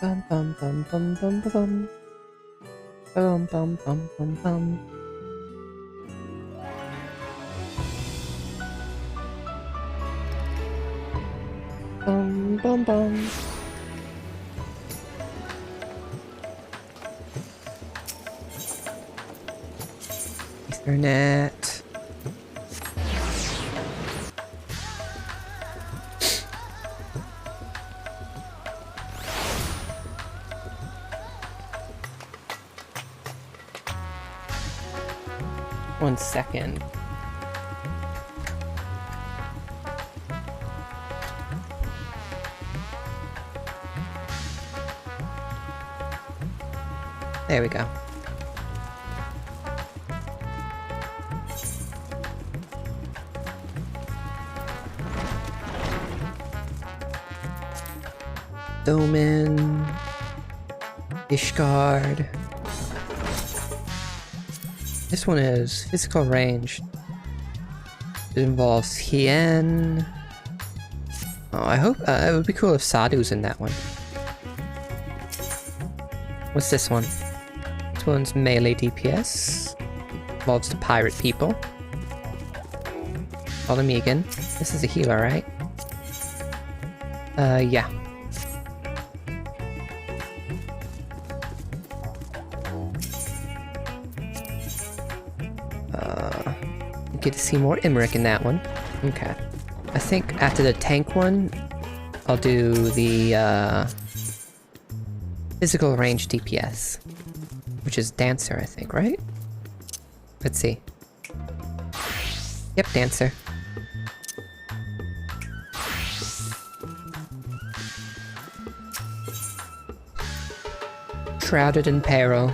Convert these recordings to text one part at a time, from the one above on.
Bum bum bum bum bum bum bum bum bum bum bum. Bum bum bum. Ethernet. One second. There we go. Doman. Ishgard. This one is physical range. It involves Hien. Oh, I hope it would be cool if Sadhu's in that one. What's this one? This one's melee DPS. Involves the pirate people. Follow me again. This is a healer, right? Yeah. Get to see more Imric in that one. Okay. I think after the tank one, I'll do the physical range DPS, which is Dancer, I think, right? Let's see. Yep, Dancer. Shrouded in peril.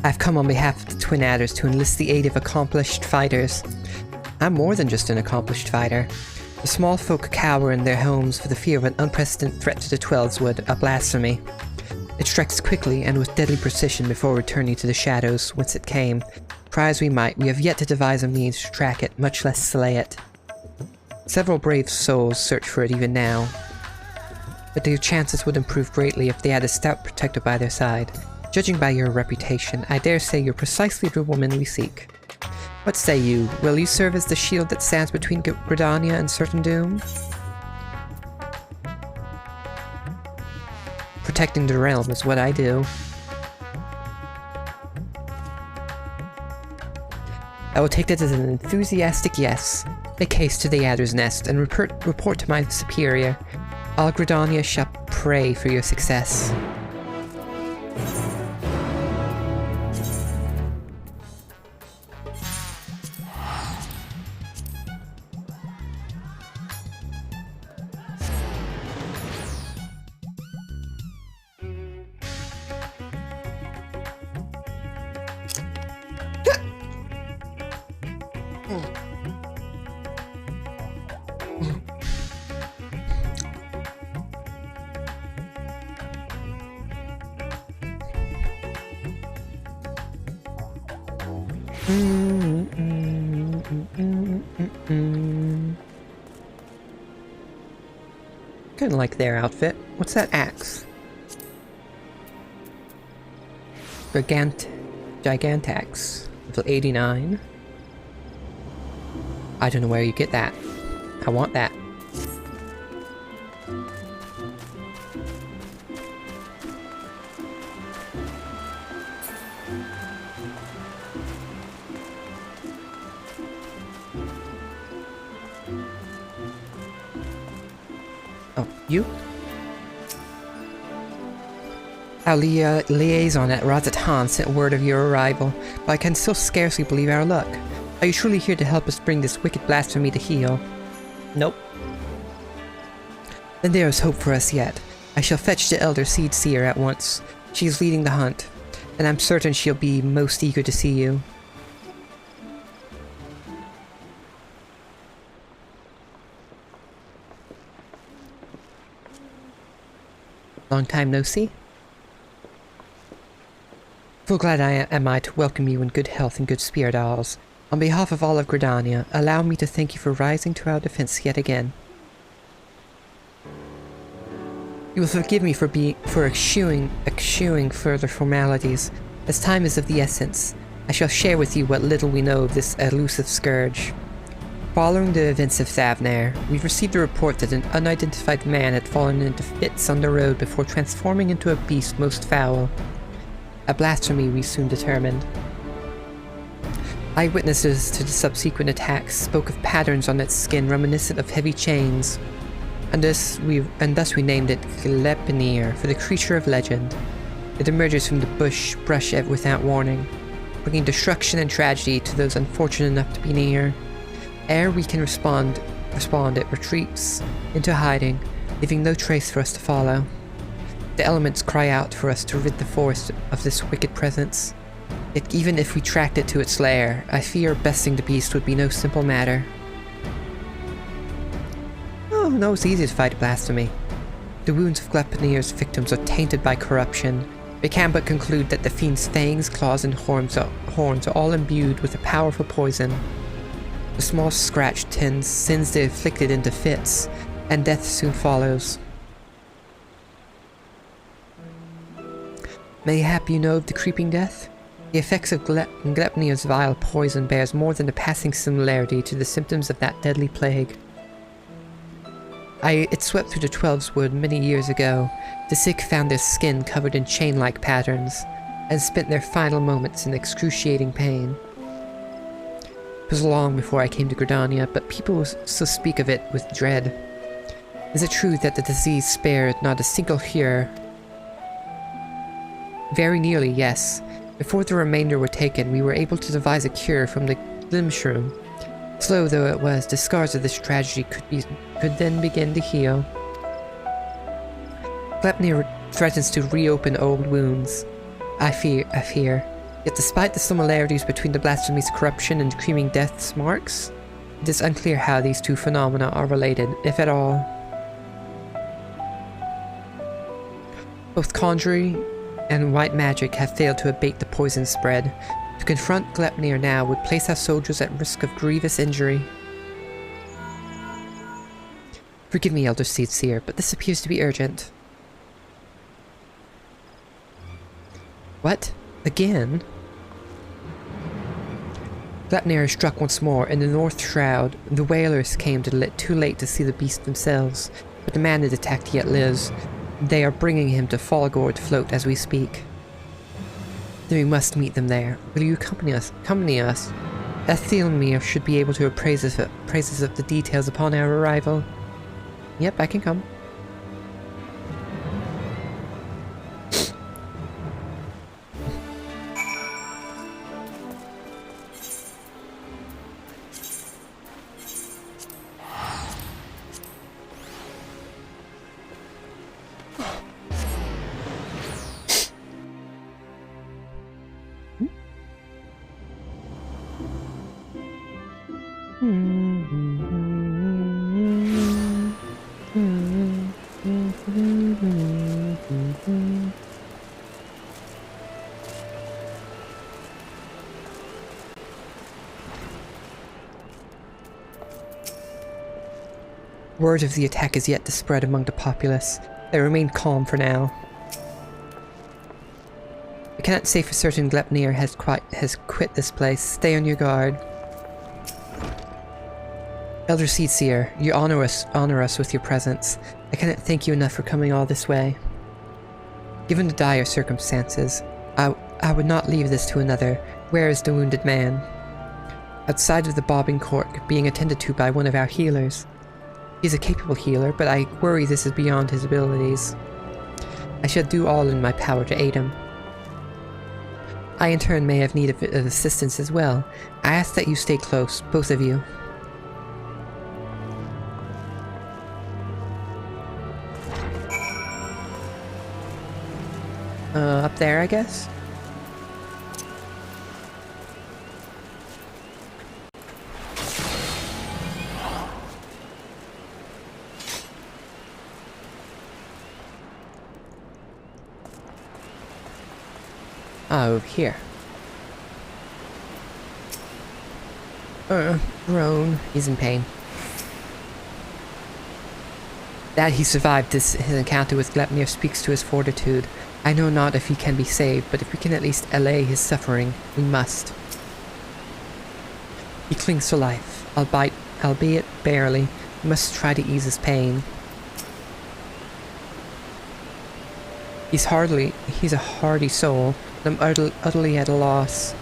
I've come on behalf of the Twin Adders to enlist the aid of accomplished fighters. I'm more than just an accomplished fighter. The small folk cower in their homes for the fear of an unprecedented threat to the Twelveswood, a blasphemy. It strikes quickly and with deadly precision before returning to the shadows whence it came. Try as we might, we have yet to devise a means to track it, much less slay it. Several brave souls search for it even now, but their chances would improve greatly if they had a stout protector by their side. Judging by your reputation, I dare say you're precisely the woman we seek. What say you? Will you serve as the shield that stands between Gridania and certain doom? Protecting the realm is what I do. I will take that as an enthusiastic yes. Make haste to the Adder's Nest and report to my superior. All Gridania shall pray for your success. Kinda like their outfit. What's that axe? Gigantax. Level 89. I don't know where you get that. I want that. Oh, you? Our liaison at Razatan sent word of your arrival, but I can still scarcely believe our luck. Are you truly here to help us bring this wicked blasphemy to heel? Nope. Then there is hope for us yet. I shall fetch the Elder Seed Seer at once. She is leading the hunt, and I'm certain she'll be most eager to see you. Long time no see. Full glad am I to welcome you in good health and good spirit, Alls. On behalf of all of Gridania, allow me to thank you for rising to our defense yet again. You will forgive me for eschewing further formalities. As time is of the essence, I shall share with you what little we know of this elusive scourge. Following the events of Thavnair, we've received a report that an unidentified man had fallen into fits on the road before transforming into a beast most foul. A blasphemy, we soon determined. Eyewitnesses to the subsequent attacks spoke of patterns on its skin reminiscent of heavy chains, and thus we named it Gleipnir for the creature of legend. It emerges from the brush without warning, bringing destruction and tragedy to those unfortunate enough to be near. Ere we can respond, it retreats into hiding, leaving no trace for us to follow. The elements cry out for us to rid the forest of this wicked presence. Yet even if we tracked it to its lair, I fear besting the beast would be no simple matter. Oh, no, it's easy to fight blasphemy. The wounds of Gleipnir's victims are tainted by corruption. We can but conclude that the fiend's fangs, claws, and horns are all imbued with a powerful poison. The small scratch sends the afflicted into fits, and death soon follows. Mayhap you know of the creeping death? The effects of Gleipnir's vile poison bears more than a passing similarity to the symptoms of that deadly plague. It swept through the Twelves Wood many years ago. The sick found their skin covered in chain-like patterns, and spent their final moments in excruciating pain. It was long before I came to Gridania, but people still speak of it with dread. Is it true that the disease spared not a single hearer? Very nearly, yes. Before the remainder were taken, we were able to devise a cure from the Glimshroom. Slow though it was, the scars of this tragedy could then begin to heal. Gleipnir threatens to reopen old wounds. I fear. Yet despite the similarities between the blasphemy's corruption and Creaming Death's marks, it is unclear how these two phenomena are related, if at all. Both conjuring and white magic have failed to abate the poison spread. To confront Gleipnir now would place our soldiers at risk of grievous injury. Forgive me, Elder Seer, but this appears to be urgent. What? Again? Gleipnir is struck once more. In the North Shroud, the whalers came too late to see the beast themselves, but the man it attacked yet lives. They are bringing him to Fallgore to float as we speak. Then we must meet them there. Will you accompany us? Ethilmir should be able to appraise us of the details upon our arrival. Yep, I can come. Word of the attack is yet to spread among the populace. They remain calm for now. I cannot say for certain Gleipnir has quit this place. Stay on your guard. Elder Seer, you honor us with your presence. I cannot thank you enough for coming all this way. Given the dire circumstances, I would not leave this to another. Where is the wounded man? Outside of the bobbing cork, being attended to by one of our healers. He's a capable healer, but I worry this is beyond his abilities. I shall do all in my power to aid him. I in turn may have need of assistance as well. I ask that you stay close, both of you. Up there, I guess? Oh, here. Groan. He's in pain. That he survived his encounter with Glepnir speaks to his fortitude. I know not if he can be saved, but if we can at least allay his suffering, we must. He clings to life, albeit barely. We must try to ease his pain. He's a hardy soul, and I'm utterly at a loss.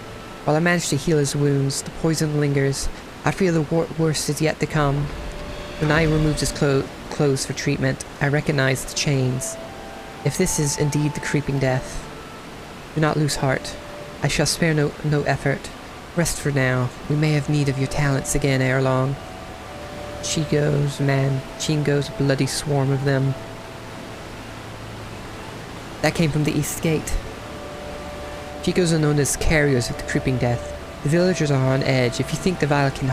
While I manage to heal his wounds, the poison lingers. I fear the worst is yet to come. When I removed his clothes for treatment, I recognized the chains. If this is indeed the creeping death, do not lose heart. I shall spare no effort. Rest for now. We may have need of your talents again ere long. Chigos, man. Chingos, a bloody swarm of them. That came from the east gate. Chigos are known as carriers of the creeping death. The villagers are on edge. If you think the Vilecan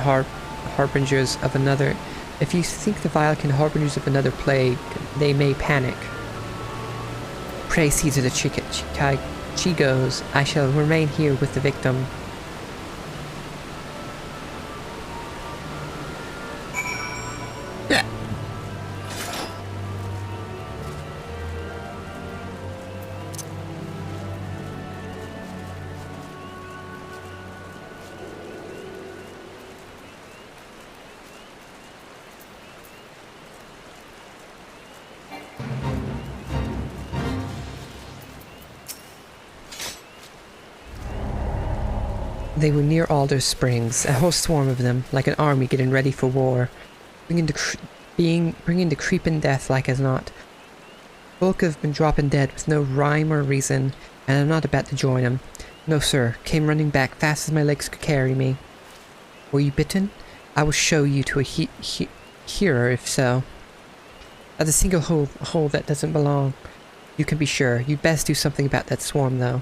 harbingers of another plague, they may panic. Pray see to the Chigos. I shall remain here with the victim. They were near Alder Springs, a whole swarm of them, like an army getting ready for war, bringing the creeping death like as not. Folk have been dropping dead with no rhyme or reason, and I'm not about to join them. No sir, came running back fast as my legs could carry me. Were you bitten? I will show you to a hearer if so. That's a single hole that doesn't belong. You can be sure. You'd best do something about that swarm though.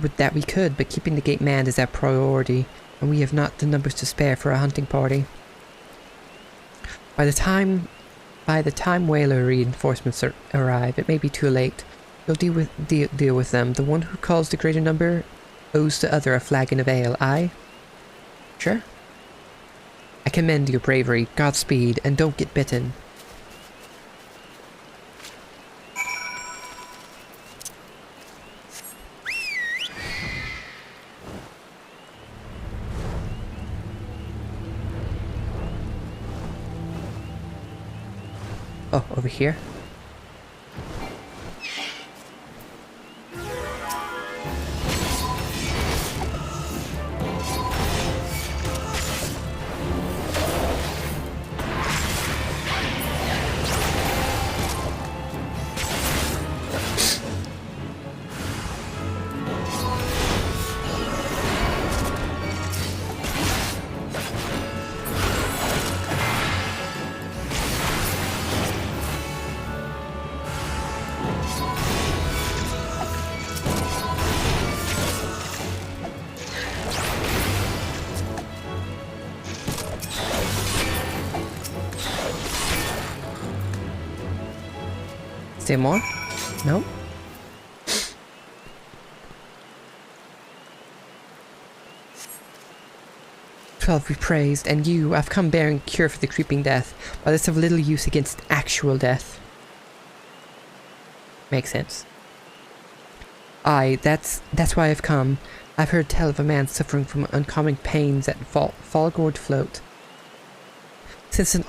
With that we could, but keeping the gate manned is our priority, and we have not the numbers to spare for a hunting party. By the time whaler reinforcements arrive, it may be too late. You'll deal with them. The one who calls the greater number owes the other a flagon of ale. Aye? Sure. I commend your bravery. Godspeed, and don't get bitten. Oh, over here? Is there more? No? "12 be praised, and you, I've come bearing cure for the creeping death, but it's of little use against actual death." Makes sense. Aye, that's why I've come. I've heard tell of a man suffering from uncommon pains at Falgord Float. Since an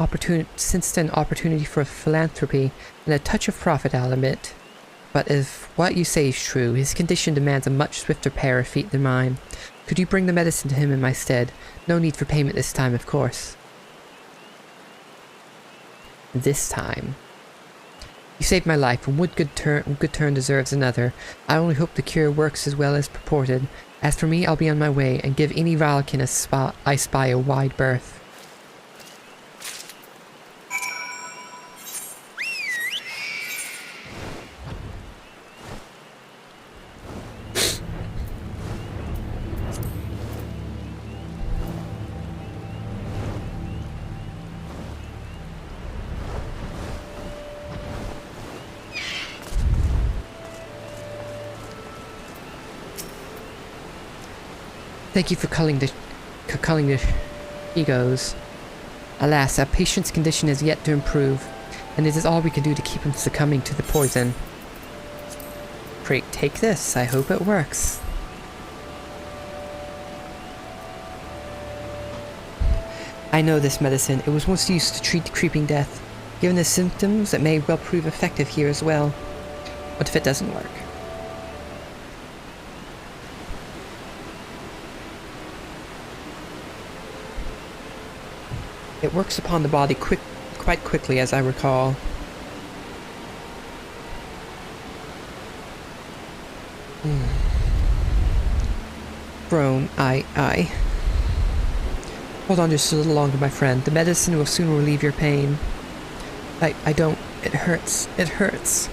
opportunity for philanthropy and a touch of profit, I'll admit. But if what you say is true, his condition demands a much swifter pair of feet than mine. Could you bring the medicine to him in my stead? No need for payment this time, of course. This time. You saved my life, and good turn deserves another. I only hope the cure works as well as purported. As for me, I'll be on my way, and give any Valkin I spy a wide berth. Thank you for culling the culling the egos. Alas, our patient's condition has yet to improve, and it is all we can do to keep him from succumbing to the poison. Great, take this. I hope it works. I know this medicine. It was once used to treat creeping death. Given the symptoms, it may well prove effective here as well. What if it doesn't work? It works upon the body quite quickly, as I recall. Groan, aye. Hold on just a little longer, my friend. The medicine will soon relieve your pain. I don't... It hurts. It hurts.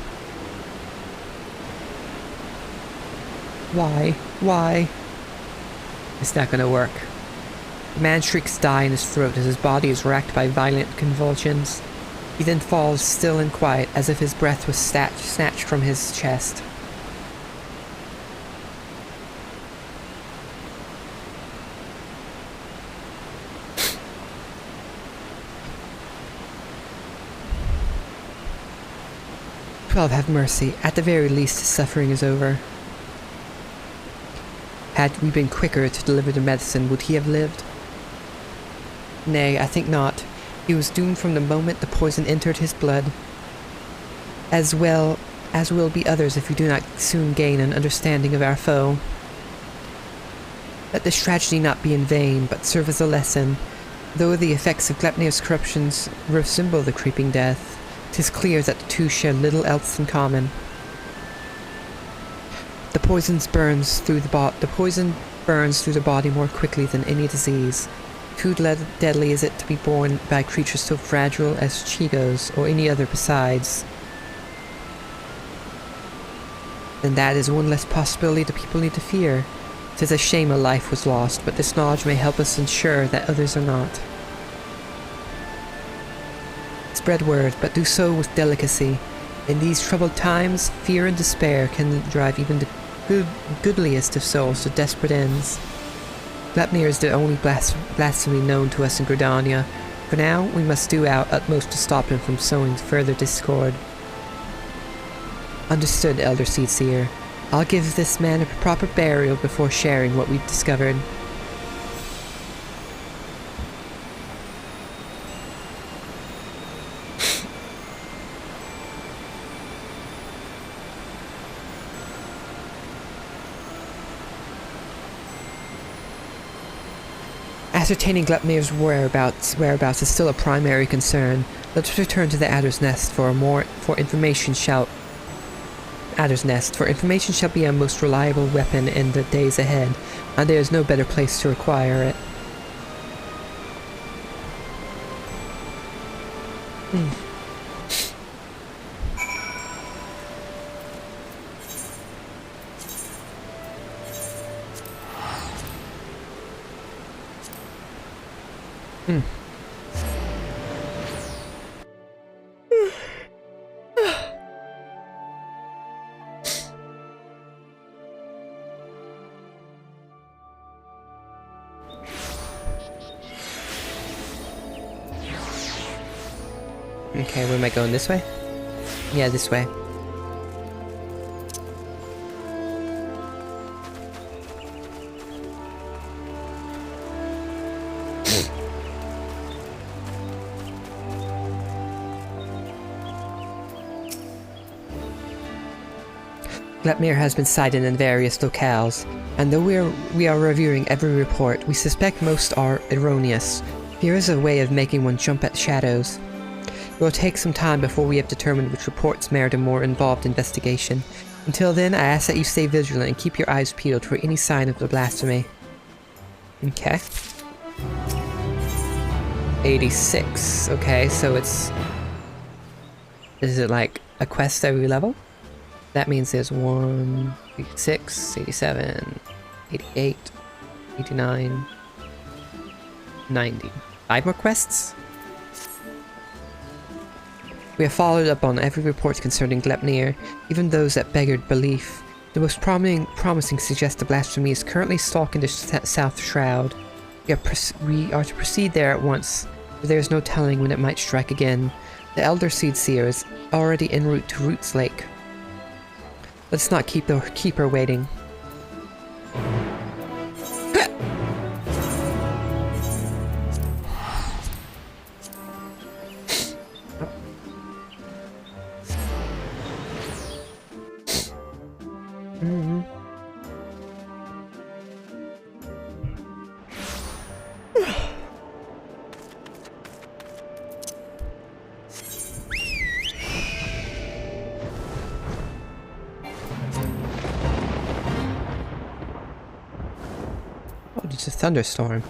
Why? It's not gonna work. The man shrieks die in his throat as his body is racked by violent convulsions. He then falls still and quiet, as if his breath was snatched from his chest. "12, have mercy. At the very least, his suffering is over." Had we been quicker to deliver the medicine, would he have lived? Nay, I think not. He was doomed from the moment the poison entered his blood. As well as will be others if we do not soon gain an understanding of our foe. Let this tragedy not be in vain, but serve as a lesson. Though the effects of Glepnir's corruptions resemble the creeping death, 'tis clear that the two share little else in common. The poison burns through the body more quickly than any disease. Too deadly is it to be borne by creatures so fragile as Chigos or any other besides. And that is one less possibility the people need to fear. 'Tis a shame a life was lost, but this knowledge may help us ensure that others are not. Spread word, but do so with delicacy. In these troubled times, fear and despair can drive even the goodliest of souls to desperate ends. Glepnir is the only blasphemy known to us in Gridania. For now, we must do our utmost to stop him from sowing further discord. Understood, Elder Seedseer. I'll give this man a proper burial before sharing what we've discovered. Ascertaining Glepnir's whereabouts is still a primary concern. Let's return to the Adder's Nest for information shall be our most reliable weapon in the days ahead, and there is no better place to acquire it. Okay, where am I going? This way? Yeah, this way. Glepnir has been sighted in various locales, and though we are reviewing every report, we suspect most are erroneous. Here is a way of making one jump at shadows. It will take some time before we have determined which reports merit a more involved investigation. Until then, I ask that you stay vigilant and keep your eyes peeled for any sign of the blasphemy. Okay. 86. Okay, so it's... Is it like a quest every level? That means there's 1, 86, 87, 88, 89, 90. 5 more quests? We have followed up on every report concerning Glepnir, even those that beggared belief. The most promising suggest the blasphemy is currently stalking the South Shroud. We are to proceed there at once, for there is no telling when it might strike again. The Elder Seedseer is already en route to Roots Lake. Let's not keep her waiting. Oh, it's a thunderstorm.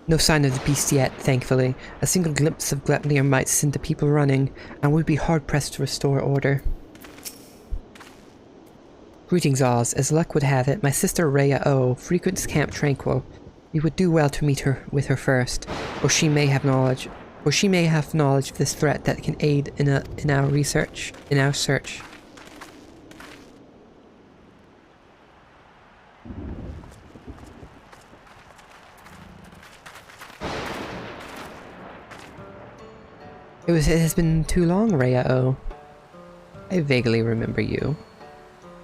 No sign of the beast yet, thankfully. A single glimpse of Glepnir might send the people running, and we'd be hard-pressed to restore order. Greetings, Oz. As luck would have it, my sister Rhea O frequents Camp Tranquil. We would do well to meet her with her first, or she may have knowledge of this threat that can aid in our search. It has been too long, Rhea O. I vaguely remember you.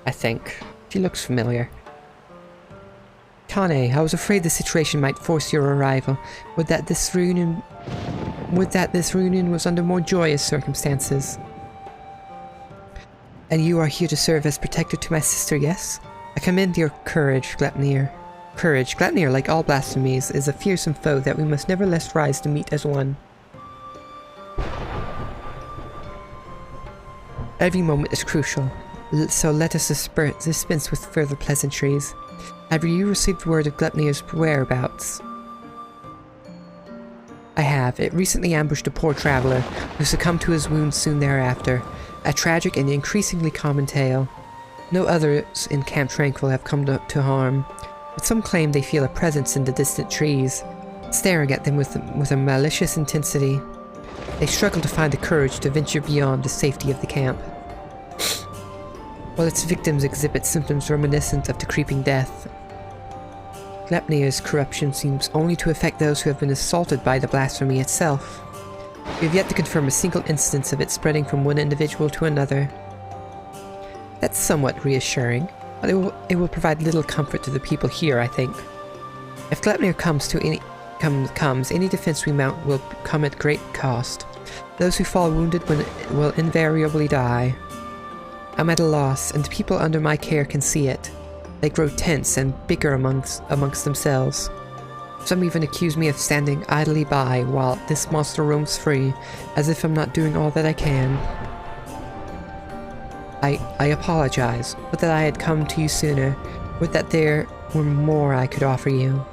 I think. She looks familiar. Kane, I was afraid the situation might force your arrival. Would that this reunion was under more joyous circumstances. And you are here to serve as protector to my sister, yes? I commend your courage, Glepnir. Glepnir, like all blasphemies, is a fearsome foe that we must nevertheless rise to meet as one. Every moment is crucial, so let us dispense with further pleasantries. Have you received word of Glepnir's whereabouts? I have. It recently ambushed a poor traveler, who succumbed to his wounds soon thereafter. A tragic and increasingly common tale. No others in Camp Tranquil have come to harm, but some claim they feel a presence in the distant trees, staring at them with a malicious intensity. They struggle to find the courage to venture beyond the safety of the camp. While its victims exhibit symptoms reminiscent of the creeping death, Glepnir's corruption seems only to affect those who have been assaulted by the blasphemy itself. We have yet to confirm a single instance of it spreading from one individual to another. That's somewhat reassuring, but it will provide little comfort to the people here, I think. If Glepnir comes, any defense we mount will come at great cost. Those who fall wounded will invariably die. I'm at a loss, and the people under my care can see it. They grow tense and bicker amongst themselves. Some even accuse me of standing idly by while this monster roams free, as if I'm not doing all that I can. I apologize. Would that I had come to you sooner. Would that there were more I could offer you.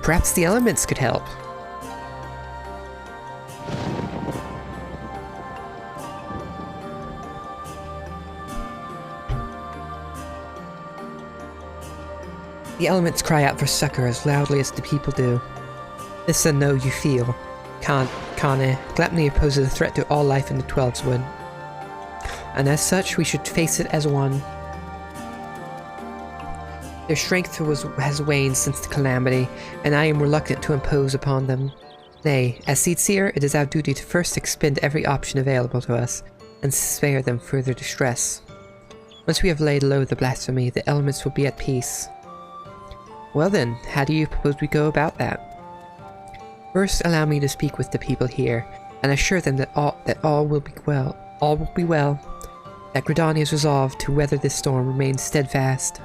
Perhaps the elements could help. The elements cry out for succor as loudly as the people do. This I know you feel. Kane, Glepnir poses a threat to all life in the Twelveswood. And as such, we should face it as one. Their strength has waned since the calamity, and I am reluctant to impose upon them. Nay, as Seedseer, it is our duty to first expend every option available to us, and spare them further distress. Once we have laid low the blasphemy, the elements will be at peace. Well then, how do you propose we go about that? First, allow me to speak with the people here, and assure them that all will be well. That Gridania's resolve to weather this storm remains steadfast.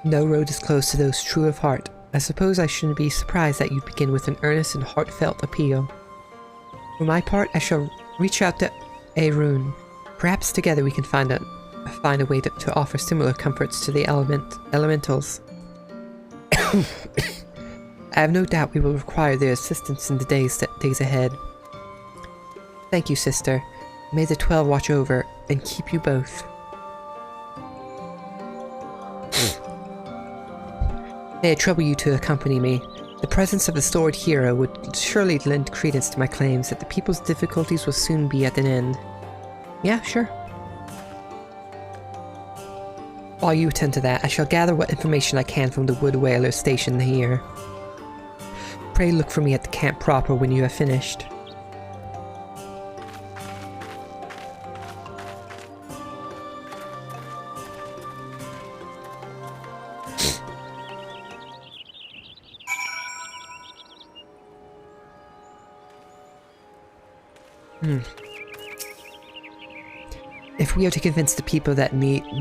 No road is closed to those true of heart. I suppose I shouldn't be surprised that you begin with an earnest and heartfelt appeal. For my part, I shall reach out to Arun. Perhaps together we can find a way to offer similar comforts to the elementals. I have no doubt we will require their assistance in the days ahead. Thank you, sister. May the 12 watch over and keep you both. May it trouble you to accompany me. The presence of the storied hero would surely lend credence to my claims that the people's difficulties will soon be at an end. Yeah, sure. While you attend to that, I shall gather what information I can from the wood whaler stationed here. Pray look for me at the camp proper when you have finished. If we are to convince the people that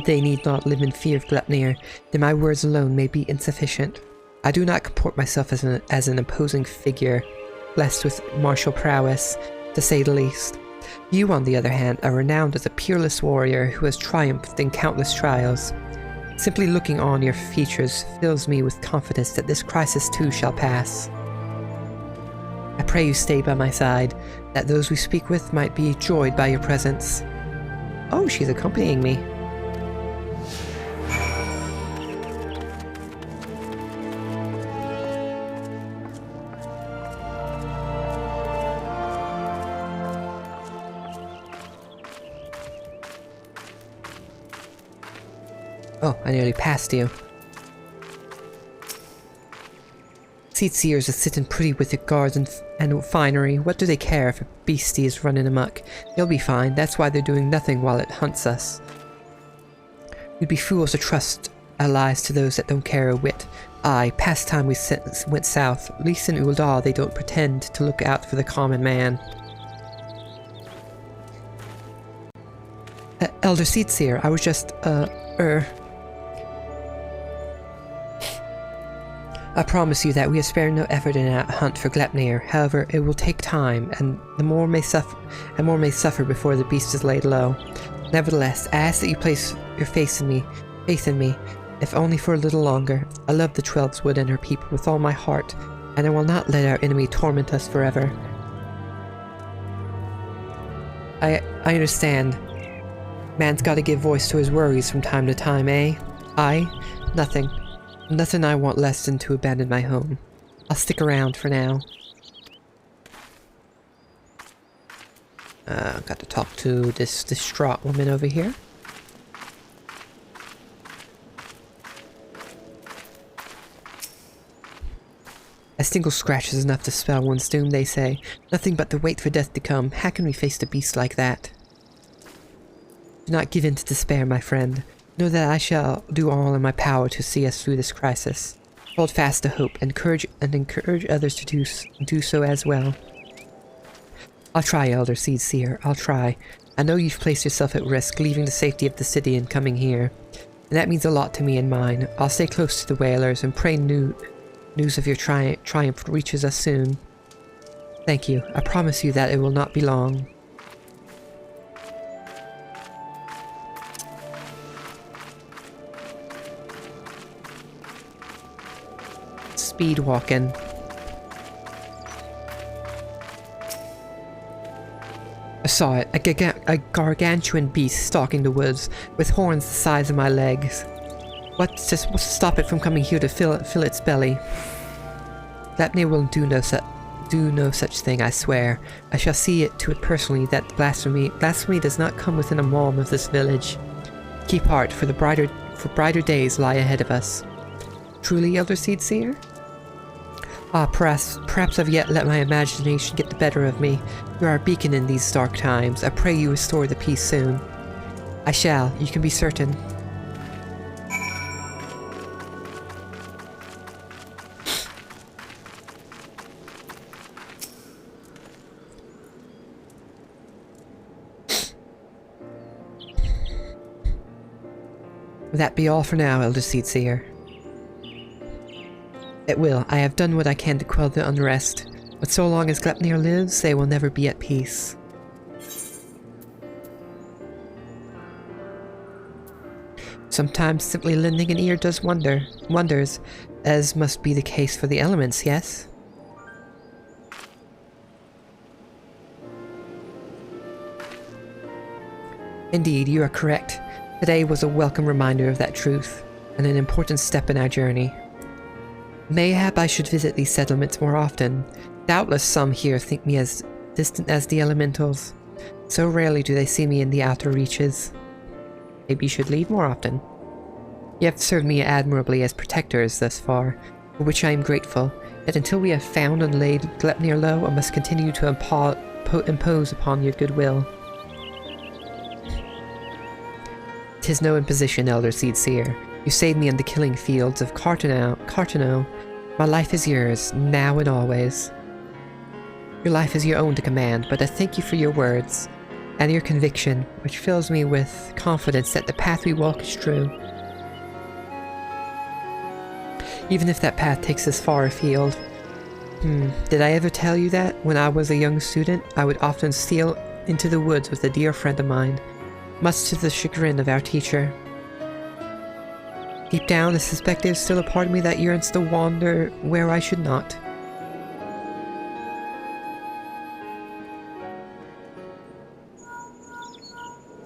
they need not live in fear of Gleipnir, then my words alone may be insufficient. I do not comport myself as an imposing figure, blessed with martial prowess, to say the least. You, on the other hand, are renowned as a peerless warrior who has triumphed in countless trials. Simply looking on your features fills me with confidence that this crisis too shall pass. I pray you stay by my side, that those we speak with might be joyed by your presence. Oh, she's accompanying me. Oh, I nearly passed you. Seatseers are sitting pretty with their guards and finery. What do they care if a beastie is running amok? They'll be fine. That's why they're doing nothing while it hunts us. We'd be fools to trust our lives to those that don't care a whit. Aye, past time we went south. At least in Uldar they don't pretend to look out for the common man. Elder Seatseer, I was just, I promise you that we have spared no effort in our hunt for Gleipnir. However, it will take time, and more may suffer before the beast is laid low. Nevertheless, I ask that you place your faith in me, if only for a little longer. I love the Twelveswood and her people with all my heart, and I will not let our enemy torment us forever. I understand. Man's gotta give voice to his worries from time to time, eh? Nothing. Nothing I want less than to abandon my home. I'll stick around for now. Got to talk to this distraught woman over here. A single scratch is enough to spell one's doom, they say. Nothing but to wait for death to come. How can we face a beast like that? Do not give in to despair, my friend. Know that I shall do all in my power to see us through this crisis. Hold fast to hope, and encourage others to do so as well. I'll try, Elder Seedseer, I'll try. I know you've placed yourself at risk, leaving the safety of the city and coming here. And that means a lot to me and mine. I'll stay close to the whalers and pray news of your triumph reaches us soon. Thank you. I promise you that it will not be long. Speed walking. I saw it, a gargantuan beast stalking the woods, with horns the size of my legs. What's to stop it from coming here to fill its belly? Gleipnir will do no such thing, I swear. I shall see to it personally that blasphemy does not come within a palm of this village. Keep heart, for brighter days lie ahead of us. Truly, Elder Seedseer? Ah, perhaps I've yet let my imagination get the better of me. You are a beacon in these dark times. I pray you restore the peace soon. I shall, you can be certain. Will that be all for now, Elder Seedseer? It will. I have done what I can to quell the unrest, but so long as Gleipnir lives, they will never be at peace. Sometimes simply lending an ear does wonders, as must be the case for the elements, yes? Indeed, you are correct. Today was a welcome reminder of that truth, and an important step in our journey. Mayhap I should visit these settlements more often. Doubtless some here think me as distant as the elementals. So rarely do they see me in the outer reaches. Maybe you should leave more often. You have served me admirably as protectors thus far, for which I am grateful. Yet until we have found and laid Glepnir low, I must continue to impose upon your goodwill. 'Tis no imposition, Elder Seedseer. You saved me in the killing fields of Cartano. My life is yours, now and always. Your life is your own to command, but I thank you for your words, and your conviction, which fills me with confidence that the path we walk is true. Even if that path takes us far afield. Did I ever tell you that, when I was a young student, I would often steal into the woods with a dear friend of mine, much to the chagrin of our teacher? Deep down, I suspect there's still a part of me that yearns to wander where I should not.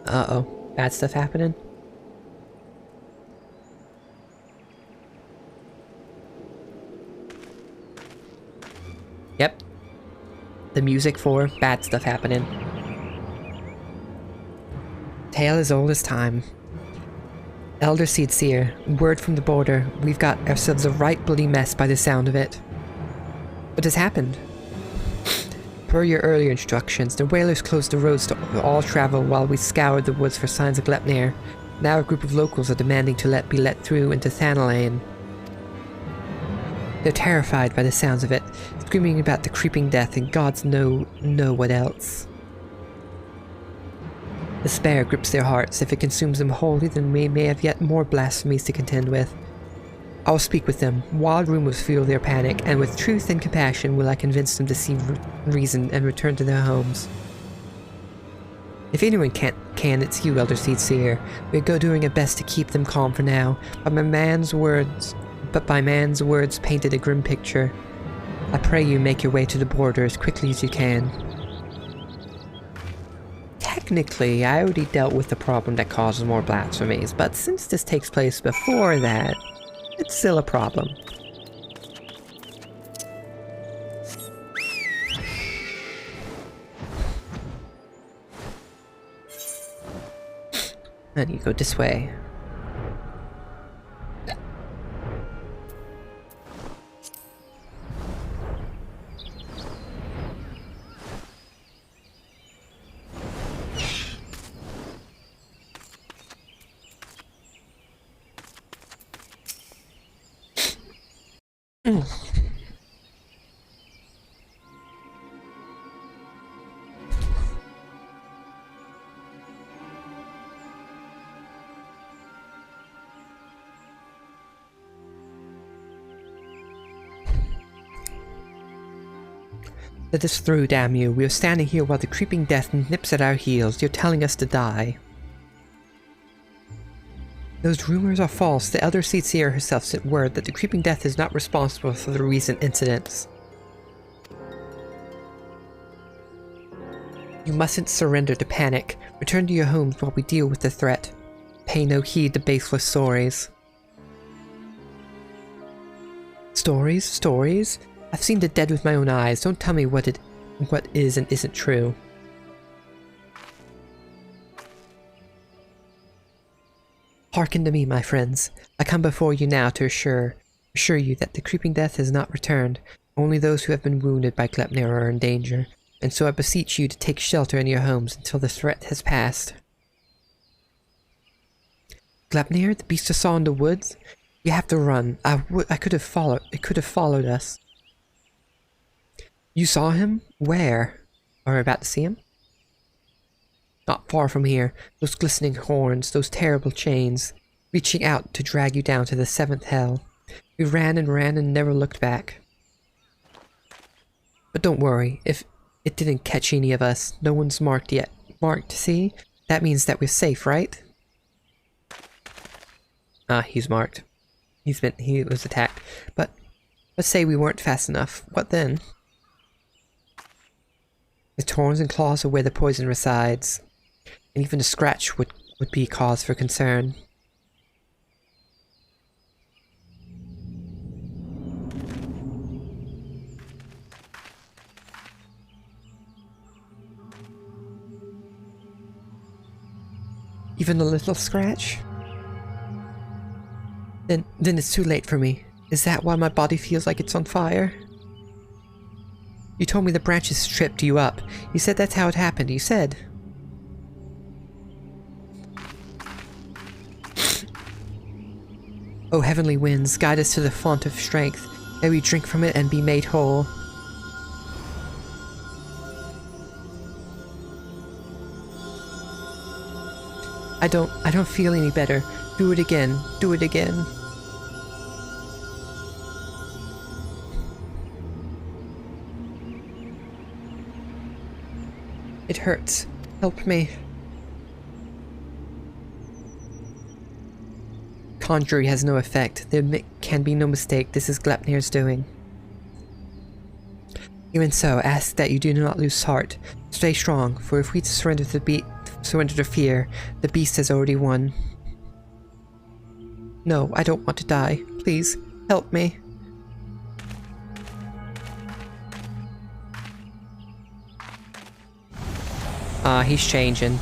Uh-oh. Bad stuff happening? Yep. The music for bad stuff happening. Tale as old as time. Elder Seedseer, word from the border. We've got ourselves a right bloody mess by the sound of it. What has happened? Per your earlier instructions, the whalers closed the roads to all travel while we scoured the woods for signs of Glepnir. Now a group of locals are demanding to be let through into Thanalain. They're terrified by the sounds of it, screaming about the creeping death and gods know what else. Despair grips their hearts. If it consumes them wholly, then we may have yet more blasphemies to contend with. I will speak with them. Wild rumors fuel their panic, and with truth and compassion will I convince them to see reason and return to their homes. If anyone can, it's you, Elder Seedseer. We go doing our best to keep them calm for now, but by man's words painted a grim picture. I pray you make your way to the border as quickly as you can. Technically, I already dealt with the problem that causes more blasphemies, but since this takes place before that, it's still a problem. And you go this way. Let us through, damn you. We are standing here while the creeping death nips at our heels. You're telling us to die. Those rumors are false. The Elder Seedseer herself sent word that the creeping death is not responsible for the recent incidents. You mustn't surrender to panic. Return to your homes while we deal with the threat. Pay no heed to baseless stories. Stories? Stories? I've seen the dead with my own eyes. Don't tell me what is and isn't true. Hearken to me, my friends. I come before you now to assure you that the creeping death has not returned. Only those who have been wounded by Glepnir are in danger, and so I beseech you to take shelter in your homes until the threat has passed. Glepnir, the beast I saw in the woods? You have to run. It could have followed us. You saw him? Where? Are we about to see him? Not far from here. Those glistening horns, those terrible chains, reaching out to drag you down to the seventh hell. We ran and never looked back. But don't worry, if it didn't catch any of us, no one's marked yet. Marked, see? That means that we're safe, right? Ah, he's marked. He was attacked. But let's say we weren't fast enough. What then? The horns and claws are where the poison resides, and even a scratch would be cause for concern. Even a little scratch? Then it's too late for me. Is that why my body feels like it's on fire? You told me the branches tripped you up. You said that's how it happened. You said. O heavenly winds, guide us to the font of strength. May we drink from it and be made whole. I don't feel any better. Do it again. Do it again. It hurts. Help me. Conjury has no effect. There can be no mistake. This is Gleipnir's doing. Even so, ask that you do not lose heart. Stay strong, for if we surrender to fear, the beast has already won. No, I don't want to die. Please, help me. Ah, he's changing.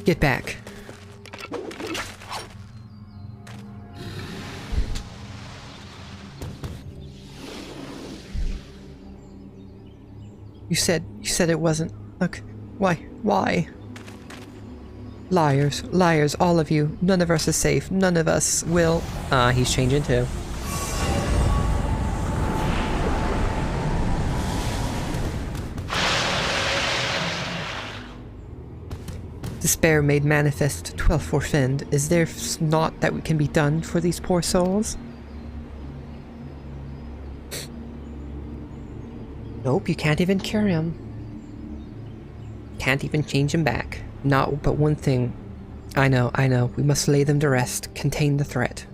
Get back. You said it wasn't. Look, why? Liars, all of you. None of us is safe. None of us will. Ah, he's changing too. Despair made manifest, 12th forfend. Is there naught that can be done for these poor souls? Nope, you can't even cure him. Can't even change him back. Not but one thing. I know. We must lay them to rest. Contain the threat.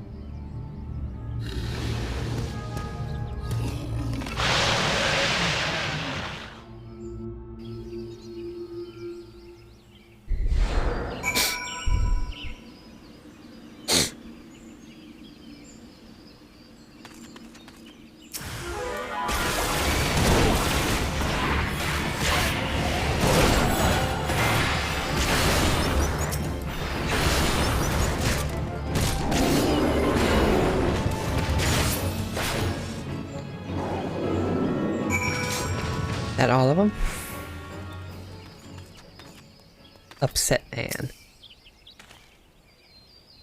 That all of them? Upset man.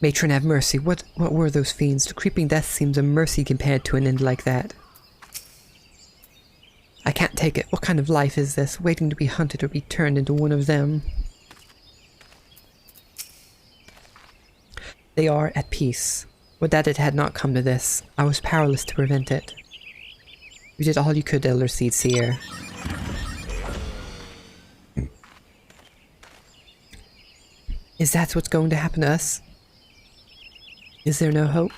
Matron, have mercy. What were those fiends? The creeping death seems a mercy compared to an end like that. I can't take it. What kind of life is this? Waiting to be hunted or be turned into one of them. They are at peace. Would that it had not come to this. I was powerless to prevent it. You did all you could, Elder Seed Seer. Is that what's going to happen to us? Is there no hope?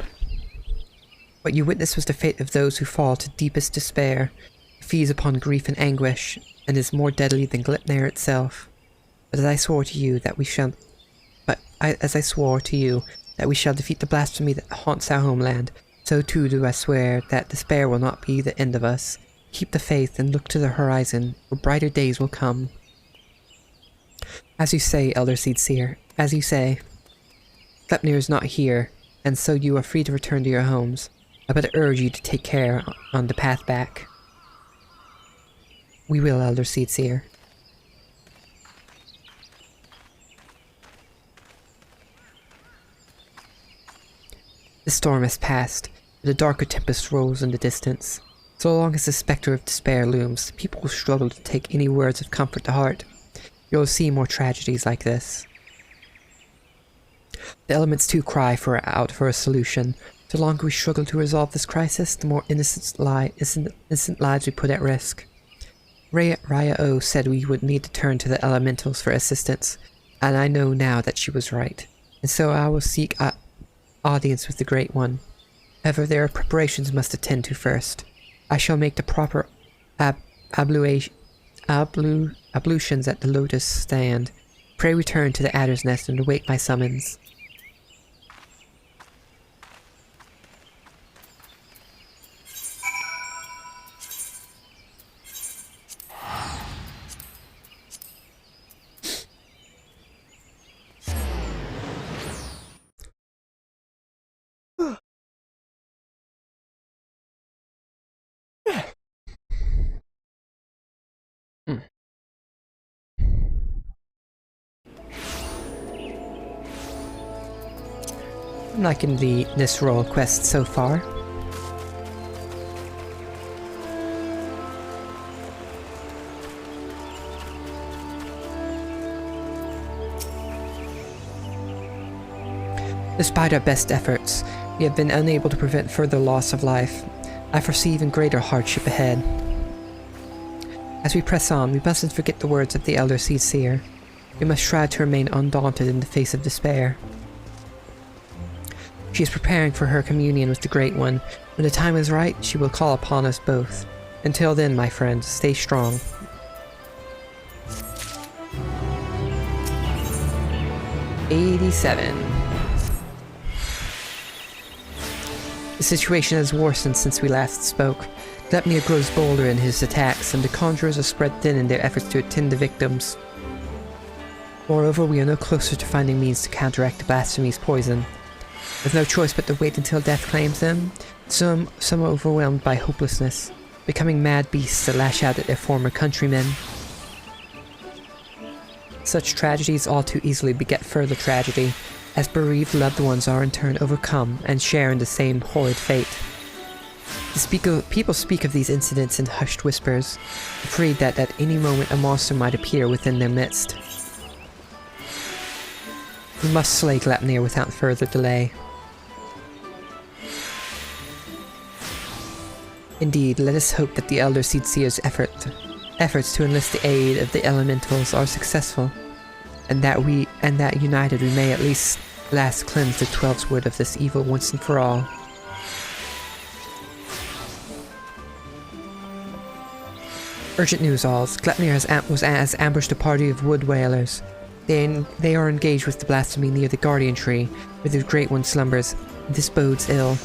What you witnessed was the fate of those who fall to deepest despair, feeds upon grief and anguish, and is more deadly than Gleipnir itself. But as I swore to you that we shall defeat the blasphemy that haunts our homeland, so too do I swear that despair will not be the end of us. Keep the faith and look to the horizon, where brighter days will come. As you say, Elder Seed Seer, as you say. Gleipnir is not here, and so you are free to return to your homes. I but urge you to take care on the path back. We will, Elder Seed Seer. The storm has passed, but a darker tempest rolls in the distance. So long as the specter of despair looms, people will struggle to take any words of comfort to heart. You'll see more tragedies like this. The elements too cry out for a solution. The longer we struggle to resolve this crisis, the more innocent lives we put at risk. Raya O said we would need to turn to the elementals for assistance, and I know now that she was right. And so I will seek audience with the Great One. However, there are preparations must attend to first. I shall make the proper ablutions at the Lotus Stand. Pray return to the Adder's Nest and await my summons. I'm liking this royal quest so far. Despite our best efforts, we have been unable to prevent further loss of life. I foresee even greater hardship ahead. As we press on, we mustn't forget the words of the Elder Seer. We must try to remain undaunted in the face of despair. She is preparing for her communion with the Great One. When the time is right, she will call upon us both. Until then, my friends, stay strong. '87. The situation has worsened since we last spoke. Glepnir grows bolder in his attacks, and the conjurers are spread thin in their efforts to attend the victims. Moreover, we are no closer to finding means to counteract the blasphemy's poison. With no choice but to wait until death claims them, some are overwhelmed by hopelessness, becoming mad beasts that lash out at their former countrymen. Such tragedies all too easily beget further tragedy, as bereaved loved ones are in turn overcome and share in the same horrid fate. People speak of these incidents in hushed whispers, afraid that at any moment a monster might appear within their midst. We must slay Glepnir without further delay. Indeed, let us hope that the Elder Seer's efforts to enlist the aid of the elementals are successful, and that united we may at least cleanse the 12's wood of this evil once and for all. Urgent news alls. Glepnir has ambushed a party of wood whalers. They are engaged with the blasphemy near the guardian tree, where the Great One slumbers. This bodes ill.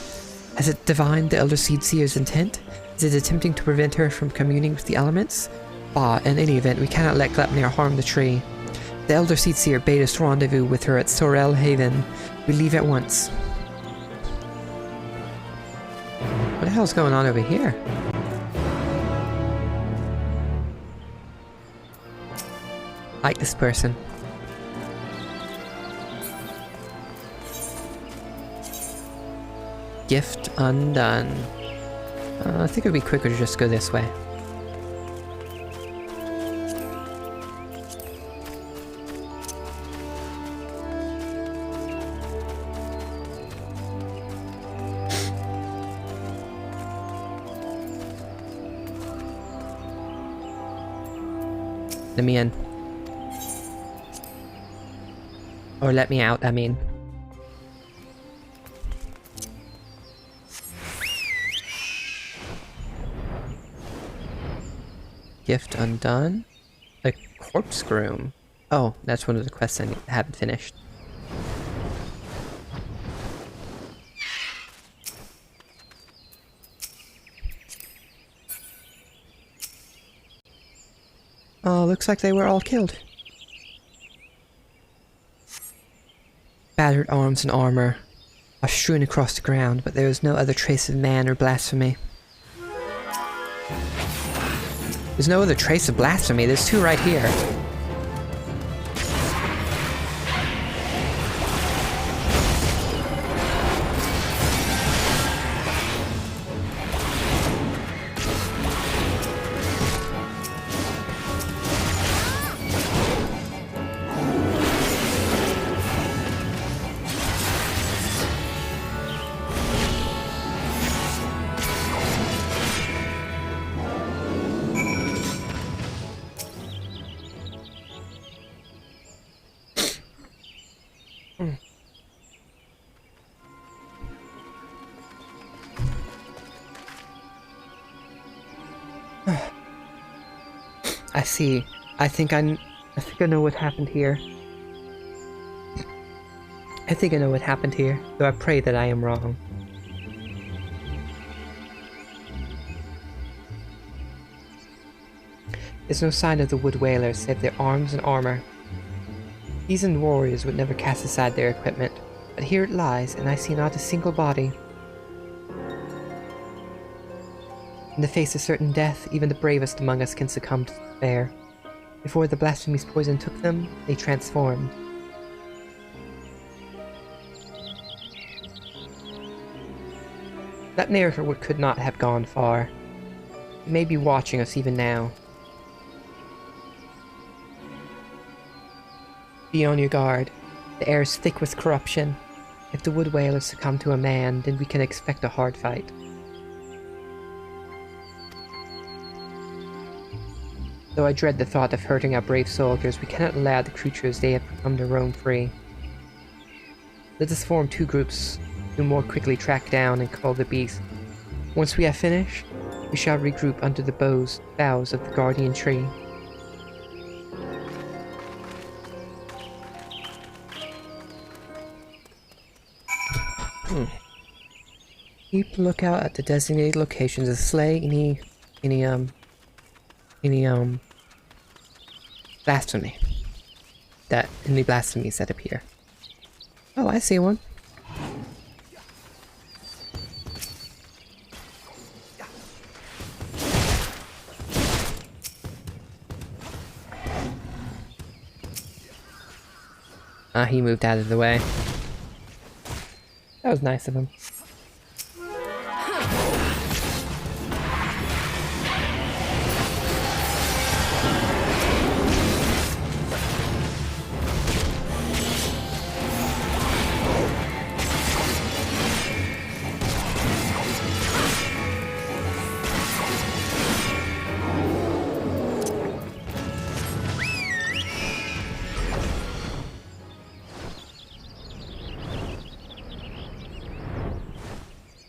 Has it divined the Elder Seer's intent? Is it attempting to prevent her from communing with the elements? Bah, in any event, we cannot let Glepnir harm the tree. The Elder Seer bade us rendezvous with her at Sorel Haven. We leave at once. What the hell's going on over here? Like this person. Gift undone. I think it would be quicker to just go this way. Let me in. Or let me out, I mean. Gift undone? A corkscrew. Oh, that's one of the quests I haven't finished. Oh, looks like they were all killed. Battered arms and armor are strewn across the ground, but there is no other trace of man or blasphemy. There's no other trace of blasphemy. There's two right here. I see. I think I know what happened here. I think I know what happened here, though I pray that I am wrong. There's no sign of the wood whalers save their arms and armor. Seasoned warriors would never cast aside their equipment, but here it lies, and I see not a single body. In the face of certain death, even the bravest among us can succumb to despair. Before the blasphemy's poison took them, they transformed. That narrator could not have gone far. He may be watching us even now. Be on your guard. The air is thick with corruption. If the wood whalers succumb to a man, then we can expect a hard fight. Though I dread the thought of hurting our brave soldiers, we cannot allow the creatures they have become to roam free. Let us form two groups to more quickly track down and cull the beast. Once we have finished, we shall regroup under the boughs of the guardian tree. Keep a lookout at the designated locations to slay any blasphemy. Any blasphemies that appear. Oh, I see one. He moved out of the way. That was nice of him.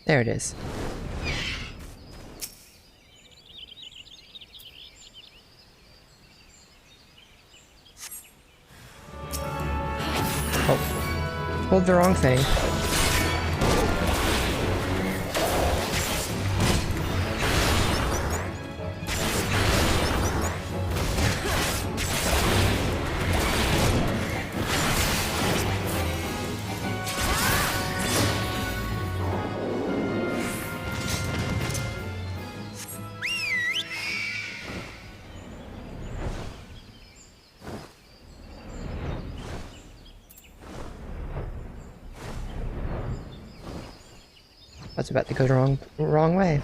There it is. Oh. Pulled the wrong thing. I was about to go the wrong way.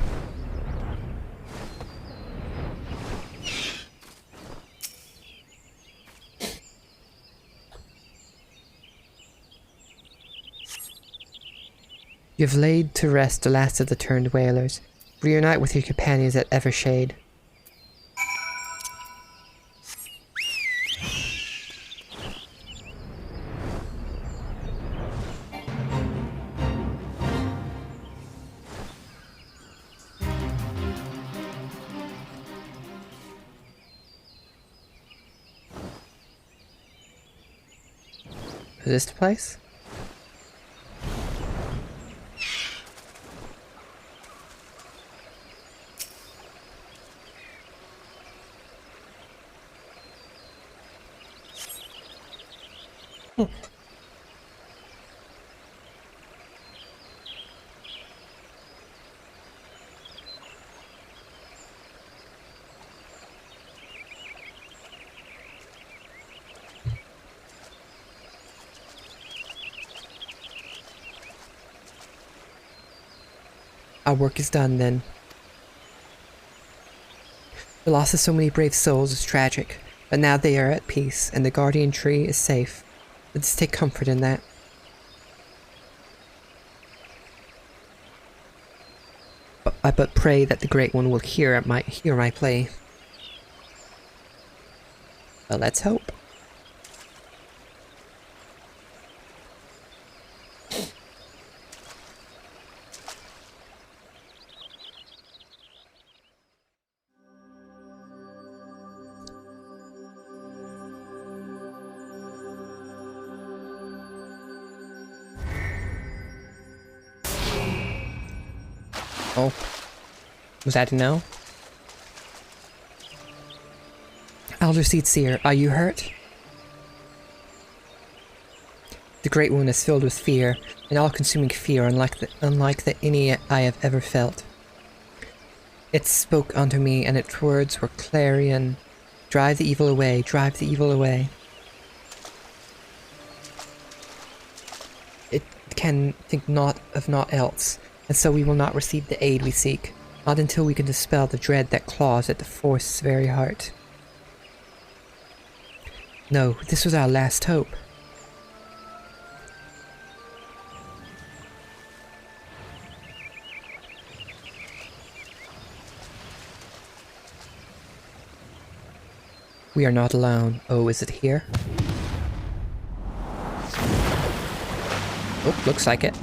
You have laid to rest the last of the turned whalers. Reunite with your companions at Evershade. Is this the place? Our work is done, then. The loss of so many brave souls is tragic, but now they are at peace, and the guardian tree is safe. Let us take comfort in that. I but pray that the Great One will hear my plea. Well, let's hope. Oh. Was that a no? Elder Seer, are you hurt? The Great One is filled with fear, an all-consuming fear unlike any I have ever felt. It spoke unto me, and its words were clarion. Drive the evil away, drive the evil away. It can think naught of naught else, and so we will not receive the aid we seek, not until we can dispel the dread that claws at the Forest's very heart. No, this was our last hope. We are not alone. Oh, is it here? Oh, looks like it.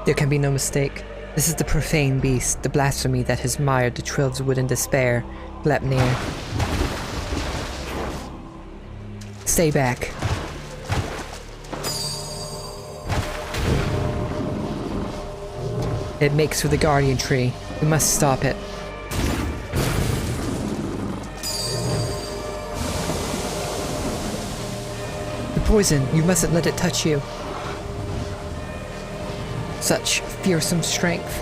There can be no mistake. This is the profane beast, the blasphemy that has mired the Trill's wood in despair. Gleipnir. Stay back. It makes for the Guardian Tree. We must stop it. The poison, you mustn't let it touch you. Such fearsome strength.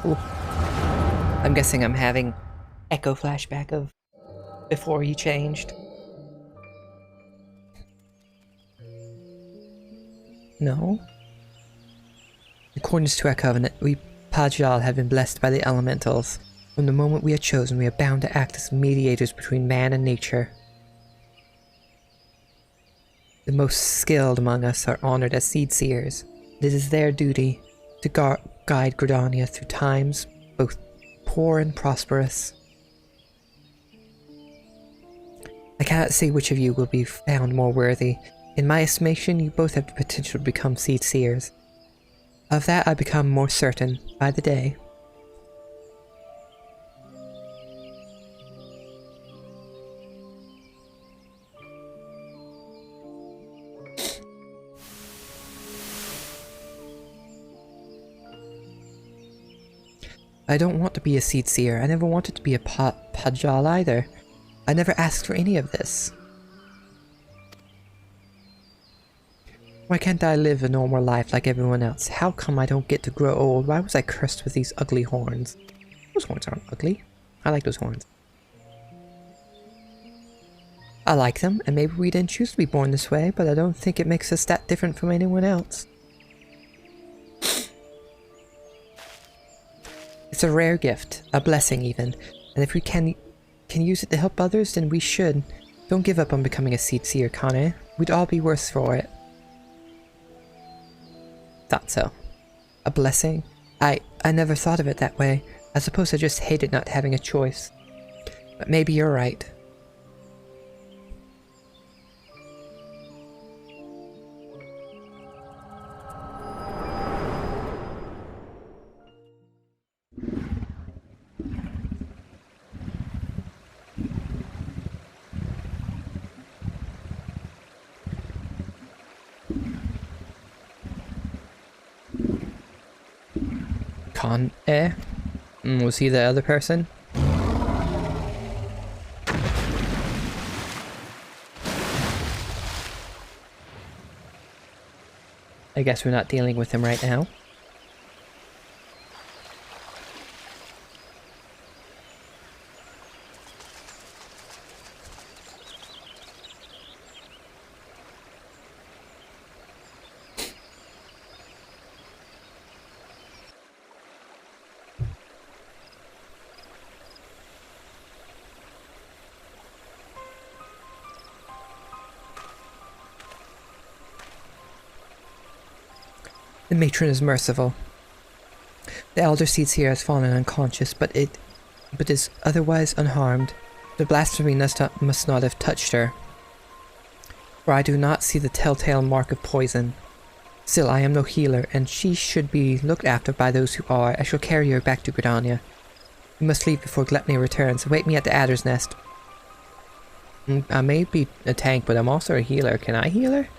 Ooh. I'm guessing I'm having echo flashback of before you changed. No? In accordance to our covenant, we Pajal have been blessed by the elementals. From the moment we are chosen, we are bound to act as mediators between man and nature. The most skilled among us are honored as seed seers. It is their duty to guide Gridania through times both poor and prosperous. I cannot say which of you will be found more worthy. In my estimation, you both have the potential to become seed seers. Of that I become more certain by the day. I don't want to be a seed seer. I never wanted to be a Pajal either. I never asked for any of this. Why can't I live a normal life like everyone else? How come I don't get to grow old? Why was I cursed with these ugly horns? Those horns aren't ugly. I like those horns. I like them, and maybe we didn't choose to be born this way, but I don't think it makes us that different from anyone else. It's a rare gift, a blessing even, and if we can use it to help others, then we should. Don't give up on becoming a seed seer, Kane. We'd all be worse for it. Thought so. A blessing? I never thought of it that way. I suppose I just hated not having a choice. But maybe you're right. Was he the other person? I guess we're not dealing with him right now. The matron is merciful. The elder seed seer has fallen unconscious, but is otherwise unharmed. The blasphemy must not have touched her, for I do not see the telltale mark of poison. Still, I am no healer, and she should be looked after by those who are. I shall carry her back to Gridania. We must leave before Gleipnir returns. Await me at the Adder's Nest. I may be a tank, but I'm also a healer. Can I heal her?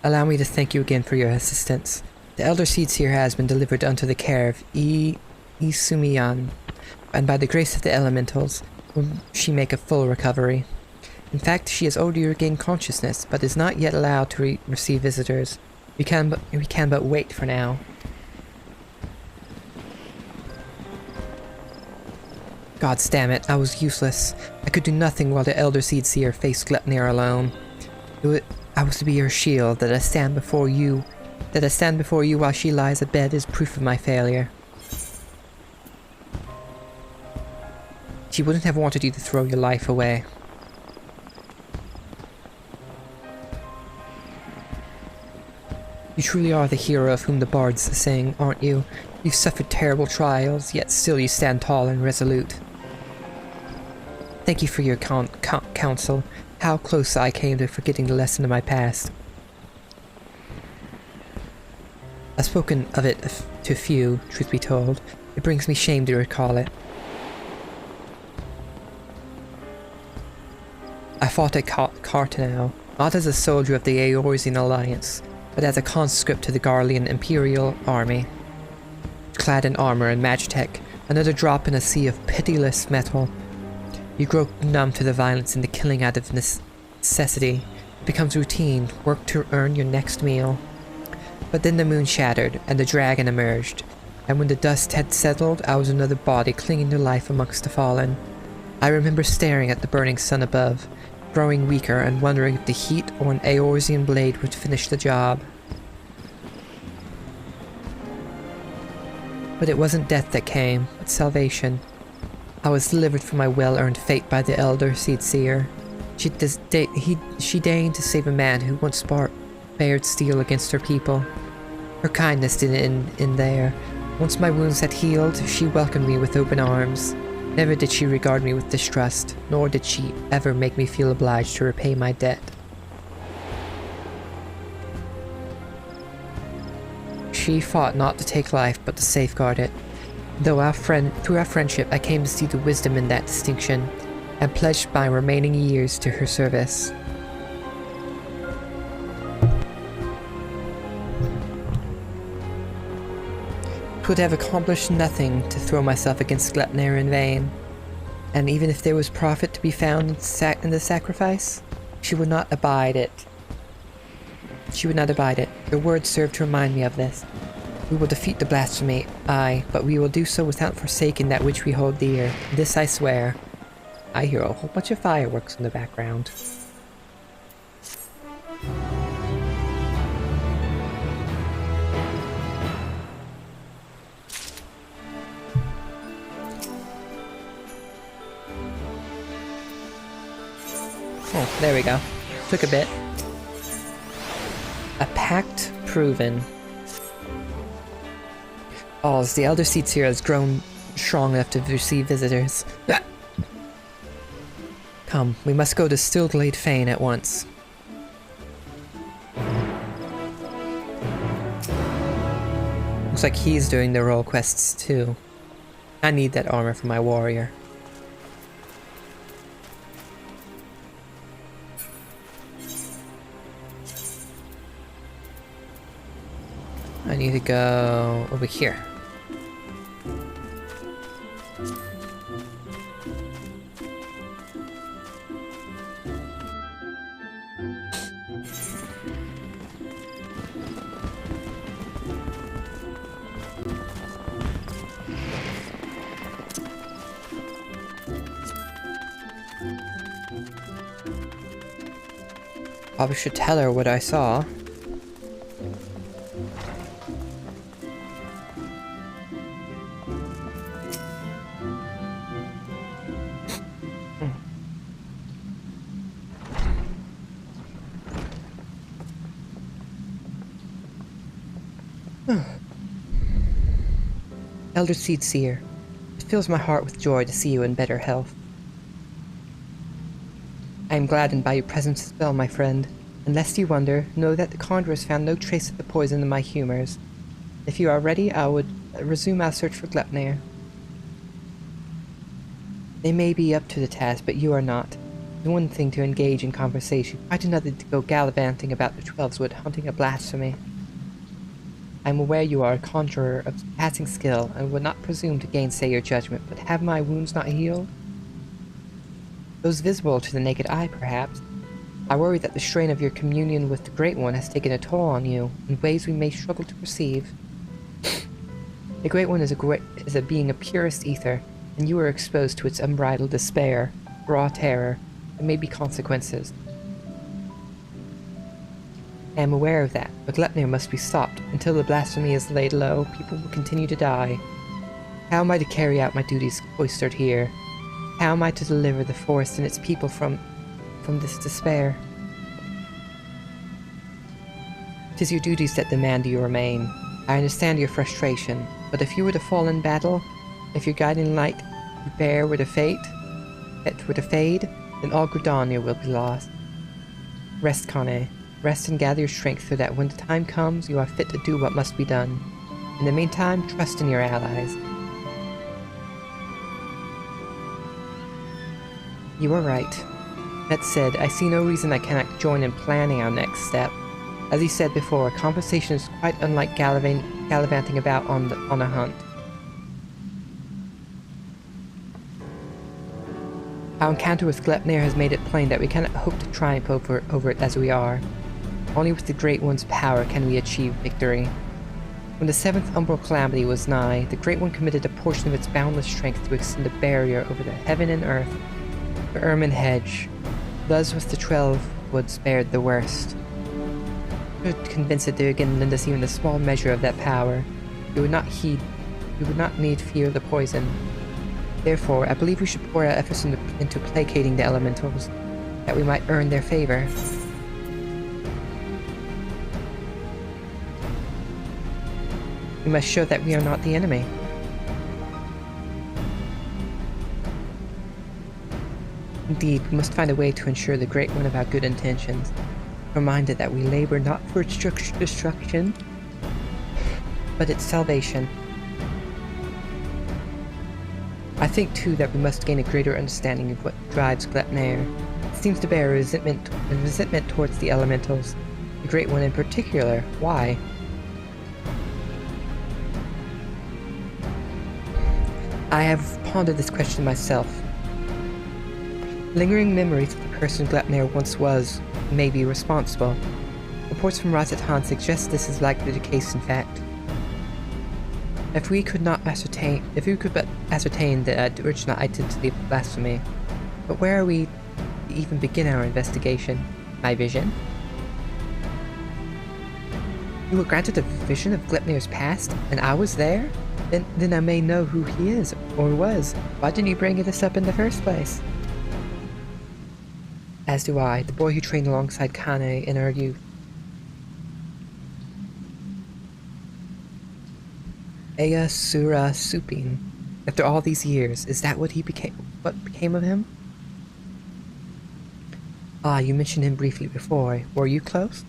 Allow me to thank you again for your assistance. The Elder Seed Seer has been delivered unto the care of Isumiyan, and by the grace of the elementals, will she make a full recovery. In fact, she has already regained consciousness, but is not yet allowed to receive visitors. We can but wait for now. God damn it, I was useless. I could do nothing while the Elder Seed Seer faced Gluttnir alone. I was to be her shield, that I stand before you while she lies abed is proof of my failure. She wouldn't have wanted you to throw your life away. You truly are the hero of whom the bards sing, aren't you? You've suffered terrible trials, yet still you stand tall and resolute. Thank you for your counsel. How close I came to forgetting the lesson of my past. I've spoken of it to few, truth be told. It brings me shame to recall it. I fought at Cartanau, not as a soldier of the Eorzean Alliance, but as a conscript to the Garlean Imperial Army. Clad in armor and magitech, another drop in a sea of pitiless metal. You grow numb to the violence and the killing out of necessity. It becomes routine, work to earn your next meal. But then the moon shattered, and the dragon emerged, and when the dust had settled, I was another body clinging to life amongst the fallen. I remember staring at the burning sun above, growing weaker and wondering if the heat or an Eorzean blade would finish the job. But it wasn't death that came, but salvation. I was delivered from my well-earned fate by the Elder Seed Seer. She deigned to save a man who once bared steel against her people. Her kindness didn't end there. Once my wounds had healed, she welcomed me with open arms. Never did she regard me with distrust, nor did she ever make me feel obliged to repay my debt. She fought not to take life, but to safeguard it. Through our friendship, I came to see the wisdom in that distinction, and pledged my remaining years to her service. Could have accomplished nothing to throw myself against Gluttnir in vain, and even if there was profit to be found in the sacrifice, she would not abide it. Her words served to remind me of this. We will defeat the blasphemy, aye, but we will do so without forsaking that which we hold dear. This I swear. I hear a whole bunch of fireworks in the background. Oh, there we go. Took a bit. A pact proven. As the Elder Seed Seer has grown strong enough to receive visitors. Come, we must go to Stillglade Fane at once. Looks like he's doing the role quests too. I need that armor for my warrior. I need to go over here. Probably should tell her what I saw. Elder Seed Seer, fills my heart with joy to see you in better health. I am gladdened by your presence as well, my friend, and lest you wonder, know that the conjurers found no trace of the poison in my humours. If you are ready, I would resume our search for Glepnir. They may be up to the task, but you are not. It's one thing to engage in conversation, quite another to go gallivanting about the Twelveswood hunting a blasphemy. I am aware you are a conjurer of surpassing skill, and would not presume to gainsay your judgment, but have my wounds not healed? Those visible to the naked eye, perhaps. I worry that the strain of your communion with the Great One has taken a toll on you, in ways we may struggle to perceive. The Great One is a being of purest ether, and you are exposed to its unbridled despair, raw terror. There may be consequences. I am aware of that, but Glepnir must be stopped. Until the blasphemy is laid low, people will continue to die. How am I to carry out my duties cloistered here? How am I to deliver the forest and its people from this despair? 'Tis your duties that demand you remain. I understand your frustration, but if you were to fall in battle, if your guiding light you bear were to fade, then all Gridania will be lost. Rest, Kane. Rest and gather your strength so that when the time comes, you are fit to do what must be done. In the meantime, trust in your allies. You are right. That said, I see no reason I cannot join in planning our next step. As you said before, conversation is quite unlike gallivanting about on a hunt. Our encounter with Glepnir has made it plain that we cannot hope to triumph over it as we are. Only with the Great One's power can we achieve victory. When the seventh umbral calamity was nigh, the Great One committed a portion of its boundless strength to extend a barrier over the heaven and earth, the Ermin Hedge. Thus was the 12 Wood spared the worst. Should convince Durgan lend us even a small measure of that power, we would not need fear the poison. Therefore, I believe we should pour our efforts into placating the elementals, that we might earn their favor. We must show that we are not the enemy. Indeed, we must find a way to ensure the Great One of our good intentions, reminded that we labor not for its destruction, but its salvation. I think, too, that we must gain a greater understanding of what drives Glepnir. It seems to bear a resentment towards the elementals, the Great One in particular. Why? I have pondered this question myself. Lingering memories of the person Glepnir once was may be responsible. Reports from Razat-Han suggest this is likely the case in fact. If we could but ascertain the original identity of blasphemy, but where are we to even begin our investigation? My vision? You were granted a vision of Glepnir's past, and I was there? Then I may know who he is, or was. Why didn't you bring this up in the first place? As do I, the boy who trained alongside Kane in our youth. Ea Sura Supin. After all these years, is that what became of him? Ah, you mentioned him briefly before. Were you close?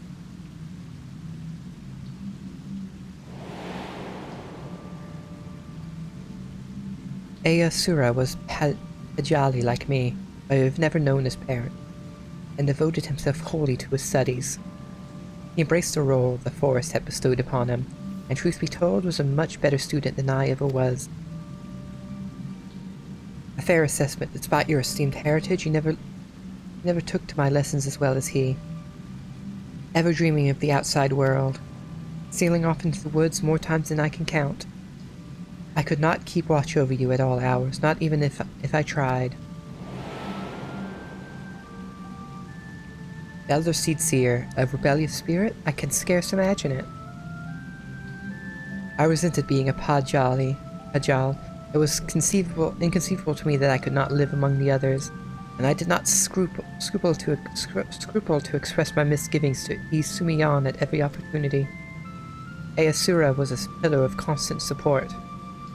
Ea Sura was Pajali like me, but I have never known his parent, and devoted himself wholly to his studies. He embraced the role the forest had bestowed upon him, and truth be told, was a much better student than I ever was. A fair assessment. Despite your esteemed heritage, you never took to my lessons as well as he. Ever dreaming of the outside world, stealing off into the woods more times than I can count. I could not keep watch over you at all hours, not even if I tried. Elder Seedseer, a rebellious spirit? I can scarce imagine it. I resented being a Pajal. It was inconceivable to me that I could not live among the others, and I did not scruple to express my misgivings to Isumiyan at every opportunity. Easura was a pillar of constant support.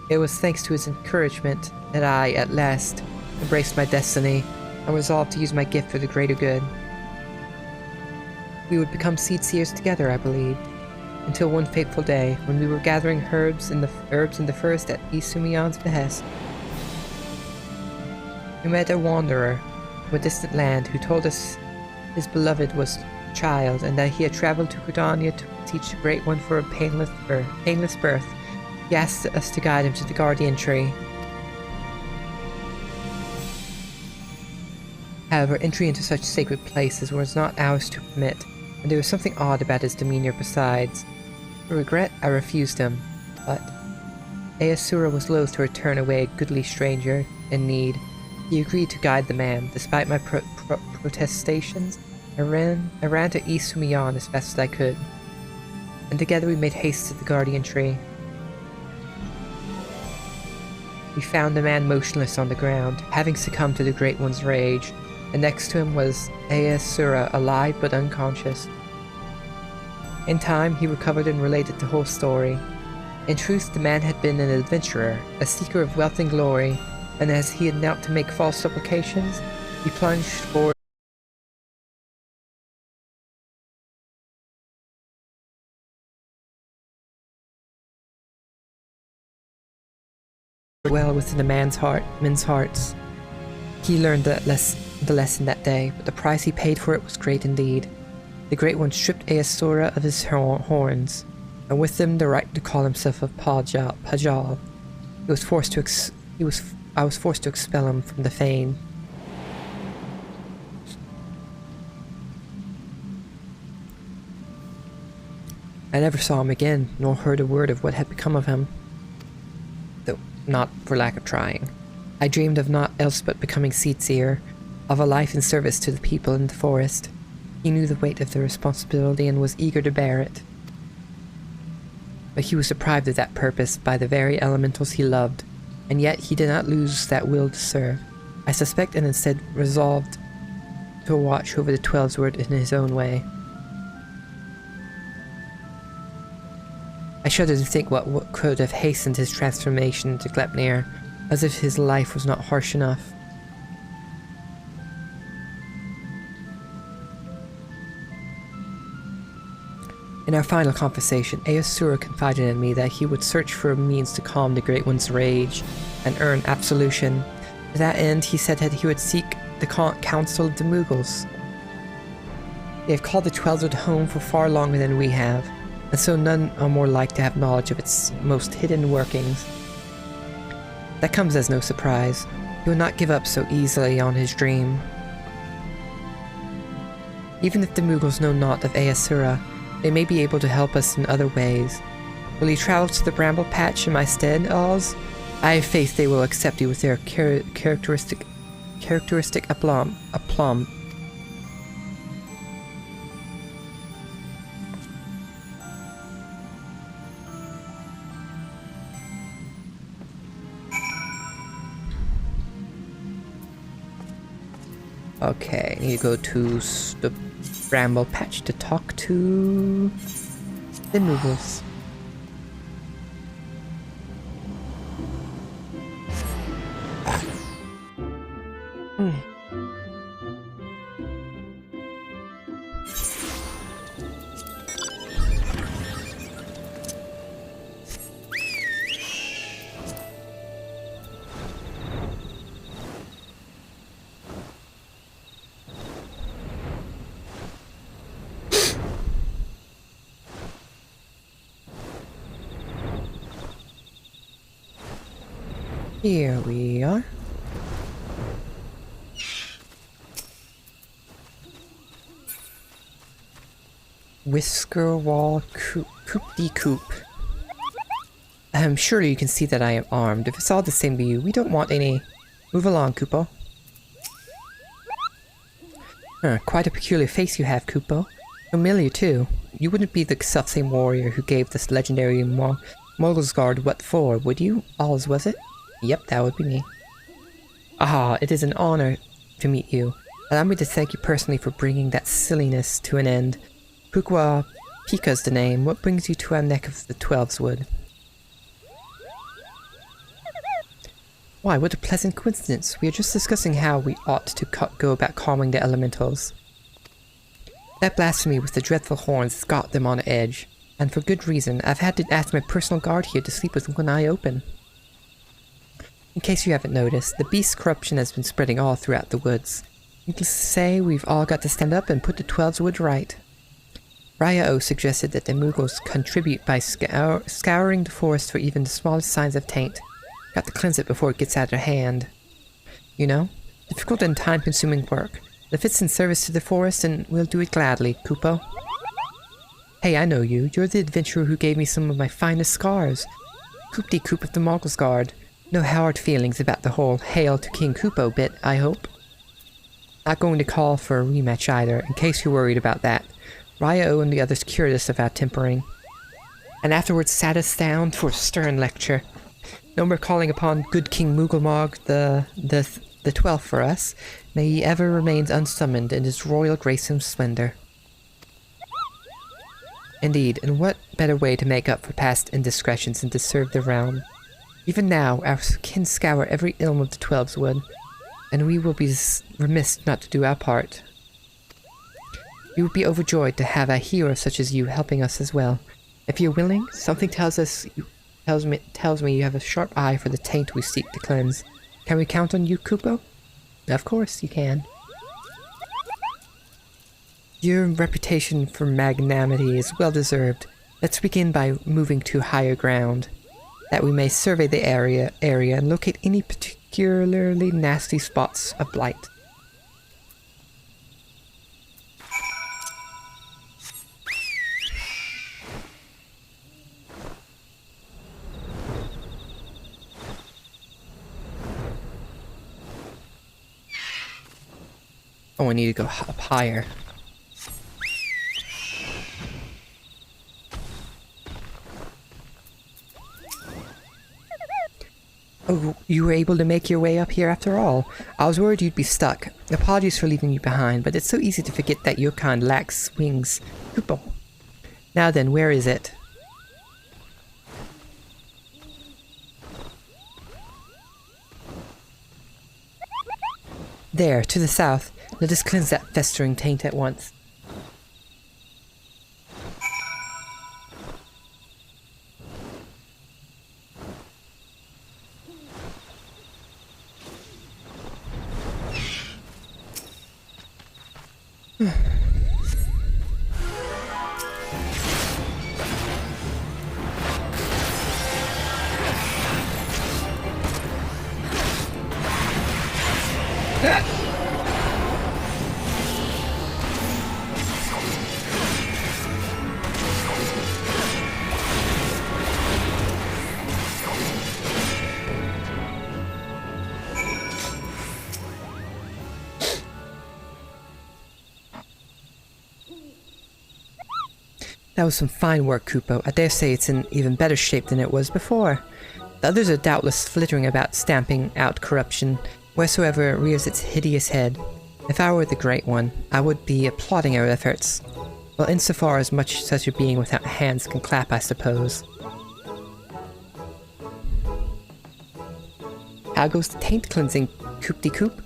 It was thanks to his encouragement that I, at last, embraced my destiny and resolved to use my gift for the greater good. We would become seed seers together, I believed, until one fateful day when we were gathering herbs in the forest at Isumion's behest. We met a wanderer from a distant land who told us his beloved was a child and that he had traveled to Gridania to teach the Great One for a painless birth. He asked us to guide him to the guardian tree. However, entry into such sacred places was not ours to permit, and there was something odd about his demeanor besides. For regret, I refused him, but Aesura was loath to return away a goodly stranger in need. He agreed to guide the man, despite my protestations. I ran to Isumiyan as fast as I could, and together we made haste to the guardian tree. We found the man motionless on the ground, having succumbed to the Great One's rage, and next to him was Aesura, alive but unconscious. In time, he recovered and related the whole story. In truth, the man had been an adventurer, a seeker of wealth and glory, and as he had knelt to make false supplications, he plunged forward well within the men's hearts. He learned the lesson that day, but the price he paid for it was great indeed. The Great One stripped Aesura of his horns, and with them the right to call himself a Pajal. I was forced to expel him from the fane. I never saw him again, nor heard a word of what had become of him. Though not for lack of trying. I dreamed of naught else but becoming seed seer, of a life in service to the people in the forest. He knew the weight of the responsibility and was eager to bear it. But he was deprived of that purpose by the very elementals he loved, and yet he did not lose that will to serve. I suspect, and instead resolved to watch over the 12's word in his own way. I shudder to think what could have hastened his transformation into Gleipnir, as if his life was not harsh enough. In our final conversation, Aesura confided in me that he would search for a means to calm the Great One's rage and earn absolution. To that end, he said that he would seek the counsel of the Mughals. They have called the 12's home for far longer than we have, and so none are more like to have knowledge of its most hidden workings. That comes as no surprise. He will not give up so easily on his dream. Even if the Mughals know naught of Aesura, they may be able to help us in other ways. Will you travel to the Bramble Patch in my stead, Oz? I have faith they will accept you with their characteristic aplomb. Okay, I need to go to the Bramble Patch to talk to the Mughals. Here we are. Whisker Wall Coop-de-Coop. Surely you can see that I am armed. If it's all the same to you, we don't want any. Move along, Koopo. Quite a peculiar face you have, Koopo. Familiar, too. You wouldn't be the selfsame warrior who gave this legendary Mogulsguard what for, would you? All's was it? Yep, that would be me. Ah, it is an honor to meet you. Allow me to thank you personally for bringing that silliness to an end. Pukwa Pika's the name. What brings you to our neck of the 12's wood? Why, what a pleasant coincidence. We are just discussing how we ought to go about calming the elementals. That blasphemy with the dreadful horns has got them on edge. And for good reason. I've had to ask my personal guard here to sleep with one eye open. In case you haven't noticed, the beast's corruption has been spreading all throughout the woods. Needless to say, we've all got to stand up and put the 12's wood right. Raya-O suggested that the Moogles contribute by scouring the forest for even the smallest signs of taint. Got to cleanse it before it gets out of hand. You know? Difficult and time-consuming work. If it's in service to the forest, then we'll do it gladly, Kupo. Hey, I know you. You're the adventurer who gave me some of my finest scars. Koop-de-Koop of the Moggles Guard. No hard feelings about the whole Hail to King Kupo bit, I hope. Not going to call for a rematch either, in case you're worried about that. Raya-O and the others cured us of our tempering. And afterwards sat us down for a stern lecture. No more calling upon good King Moogelmog the 12th for us. May he ever remain unsummoned in his royal grace and splendor. Indeed, and what better way to make up for past indiscretions than to serve the realm? Even now, our kin scour every ilm of the 12's wood, and we will be remiss not to do our part. We would be overjoyed to have a hero such as you helping us as well. If you're willing, something tells me you have a sharp eye for the taint we seek to cleanse. Can we count on you, Kupo? Of course you can. Your reputation for magnanimity is well deserved. Let's begin by moving to higher ground, that we may survey the area and locate any particularly nasty spots of blight. Oh, I need to go up higher. Oh, you were able to make your way up here after all. I was worried you'd be stuck. Apologies for leaving you behind, but it's so easy to forget that your kind lacks wings. Kupo. Now then, where is it? There, to the south. Let us cleanse that festering taint at once. That was some fine work, Kupo. I dare say it's in even better shape than it was before. The others are doubtless flittering about stamping out corruption wheresoever it rears its hideous head. If I were the Great One, I would be applauding our efforts. Well, insofar as much such a being without hands can clap, I suppose. How goes the taint cleansing, Koop-de-Koop?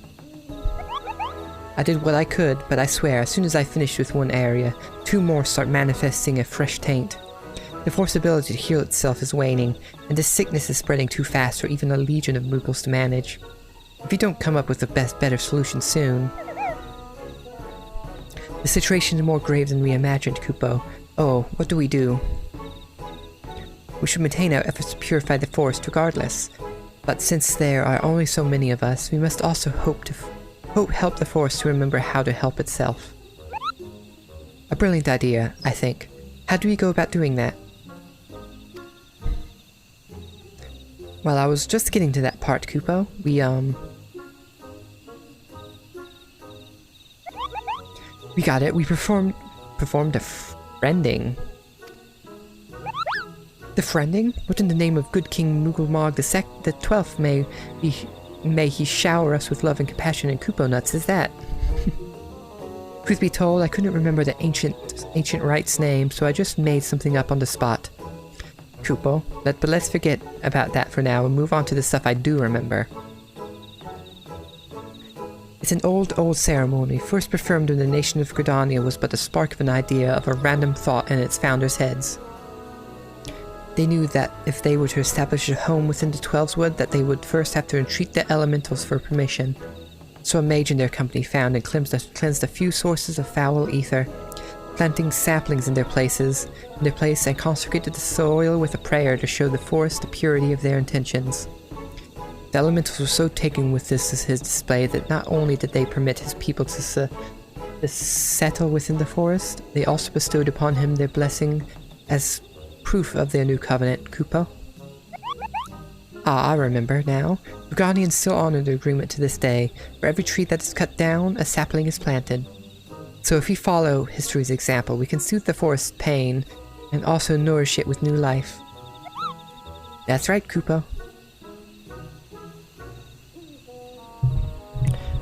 I did what I could, but I swear, as soon as I finish with one area, 2 more start manifesting a fresh taint. The force ability to heal itself is waning, and this sickness is spreading too fast for even a legion of Moogles to manage. If you don't come up with a better solution soon... The situation is more grave than we imagined, Kupo. Oh, what do we do? We should maintain our efforts to purify the forest regardless. But since there are only so many of us, we must also help the forest to remember how to help itself. A brilliant idea, I think. How do we go about doing that? Well, I was just getting to that part, Kupo. We got it. We performed a friending. The friending? What in the name of good King Moogelmog the 12th may he shower us with love and compassion and Kupo nuts is that? Truth be told, I couldn't remember the ancient rite's name, so I just made something up on the spot. Kupo. But let's forget about that for now and move on to the stuff I do remember. It's an old ceremony, first performed when the nation of Gridania was but a spark of an idea of a random thought in its founders' heads. They knew that if they were to establish a home within the Twelves Wood, that they would first have to entreat the elementals for permission. So a mage in their company found and cleansed a few sources of foul ether, planting saplings in their place, and consecrated the soil with a prayer to show the forest the purity of their intentions. The elementals were so taken with this as his display that not only did they permit his people to settle within the forest, they also bestowed upon him their blessing as proof of their new covenant, Kupo. Ah, I remember now. The Guardians still honor the agreement to this day. For every tree that is cut down, a sapling is planted. So if we follow history's example, we can soothe the forest's pain and also nourish it with new life. That's right, Kupo.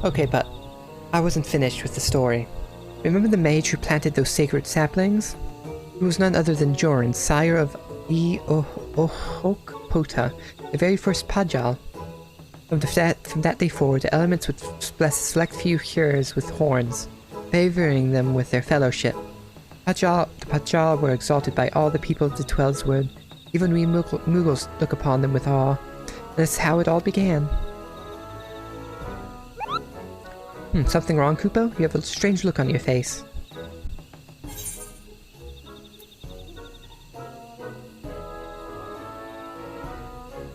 Okay, but I wasn't finished with the story. Remember the mage who planted those sacred saplings? He was none other than Joran, sire of Ohokpota, the very first Pajal. From that day forward, the elements would bless a select few hearers with horns, favoring them with their fellowship. The Pajal were exalted by all the people of the Twelves Wood. Even we Mughals look upon them with awe. And that's how it all began. Something wrong, Kupo? You have a strange look on your face.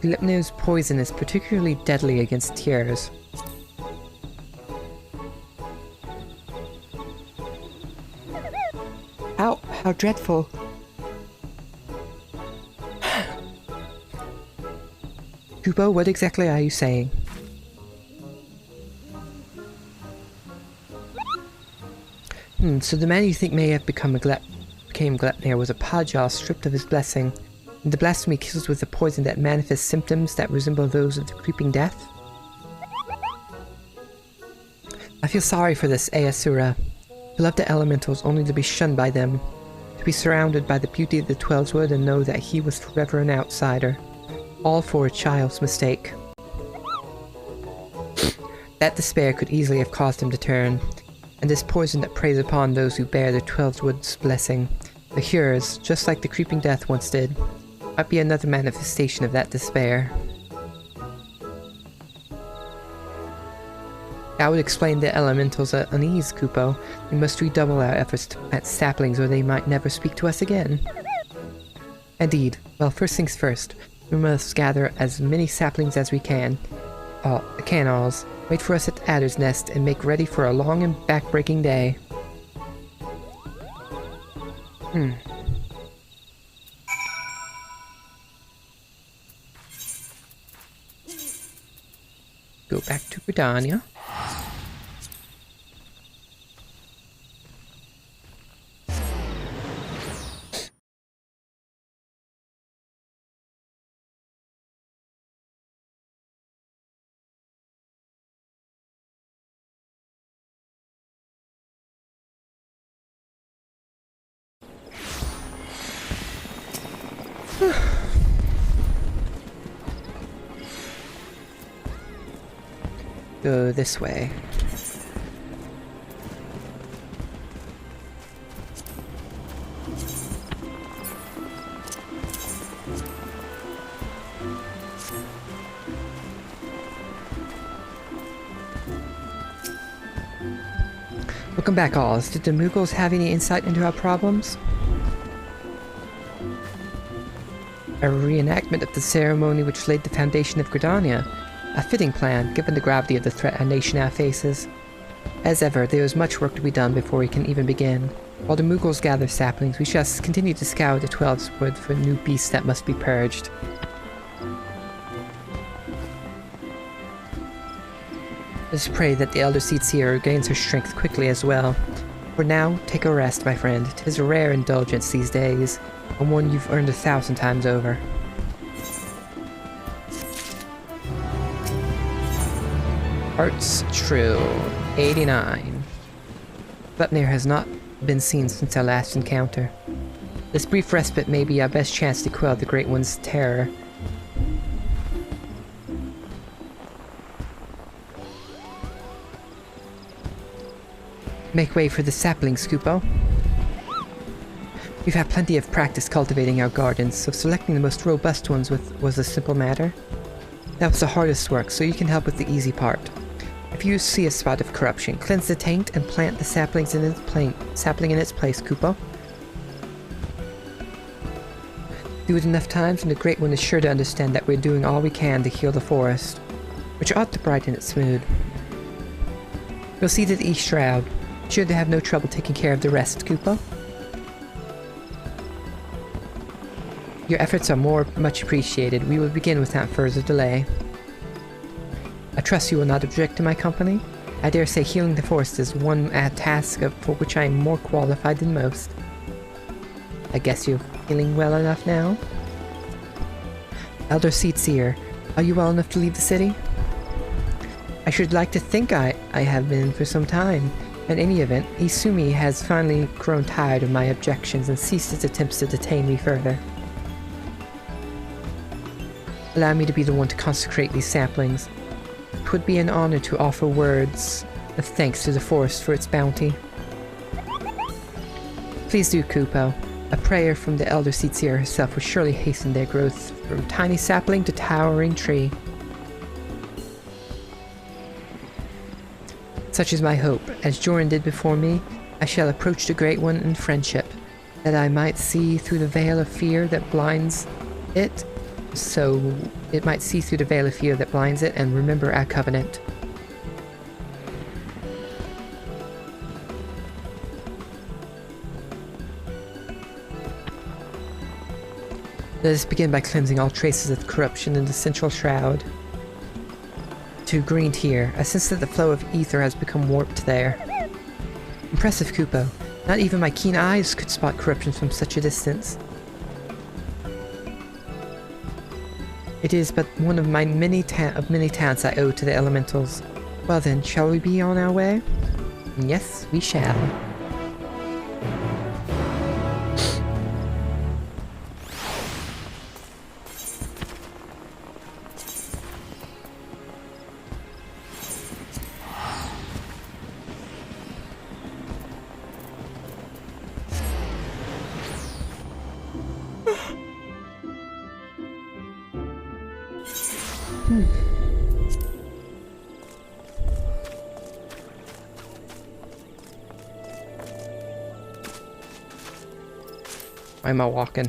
Gleipnir's poison is particularly deadly against tears. How dreadful. Kupo, what exactly are you saying? So the man you think may have became Gleipnir was a Pajal stripped of his blessing. And the blasphemy kills with a poison that manifests symptoms that resemble those of the creeping death? I feel sorry for this Aesura. He loved the elementals only to be shunned by them, to be surrounded by the beauty of the Twelves Wood and know that he was forever an outsider. All for a child's mistake. That despair could easily have caused him to turn, and this poison that preys upon those who bear the Twelves Wood's blessing, the hearers, just like the creeping death once did, might be another manifestation of that despair. That would explain the elementals' unease, Kupo. We must redouble our efforts to plant saplings or they might never speak to us again. Indeed. Well, first things first. We must gather as many saplings as we can. Canals. Wait for us at the Adder's Nest and make ready for a long and back-breaking day. Go back to Gridania. Go this way. Welcome back, Oz. Did the Mughals have any insight into our problems? A reenactment of the ceremony which laid the foundation of Gridania. A fitting plan, given the gravity of the threat our nation now faces. As ever, there is much work to be done before we can even begin. While the Mughals gather saplings, we shall continue to scour the Twelves Wood for new beasts that must be purged. Let us pray that the Elder Seed Seer regains her strength quickly as well. For now, take a rest, my friend. 'Tis a rare indulgence these days, and one you've earned 1,000 times over. Hearts True, 89. Gleipnir has not been seen since our last encounter. This brief respite may be our best chance to quell the Great One's terror. Make way for the saplings, Kupo. We've had plenty of practice cultivating our gardens, so selecting the most robust ones was a simple matter. That was the hardest work, so you can help with the easy part. If you see a spot of corruption, cleanse the taint and plant the saplings in sapling in its place, Kupo. Do it enough times and the Great One is sure to understand that we're doing all we can to heal the forest, which ought to brighten its mood. We'll see to the East Shroud. Sure to have no trouble taking care of the rest, Kupo. Your efforts are much appreciated. We will begin without further delay. I trust you will not object to my company. I dare say healing the forest is one task for which I am more qualified than most. I guess you're feeling well enough now? Elder Seatseer, are you well enough to leave the city? I should like to think I have been for some time. In any event, Isumi has finally grown tired of my objections and ceased his attempts to detain me further. Allow me to be the one to consecrate these saplings. It would be an honor to offer words of thanks to the forest for its bounty. Please do, Kupo. A prayer from the Elder Seatseer herself will surely hasten their growth from tiny sapling to towering tree. Such is my hope. As Joran did before me, I shall approach the Great One in friendship, that I might see through the veil of fear that blinds it, so it might see through the veil of fear that blinds it and remember our covenant. Let us begin by cleansing all traces of corruption in the central shroud. To greened here, I sense that the flow of ether has become warped there. Impressive, Kupo. Not even my keen eyes could spot corruption from such a distance. It is but one of my many talents I owe to the elementals. Well then, shall we be on our way? Yes, we shall. Why am I walking?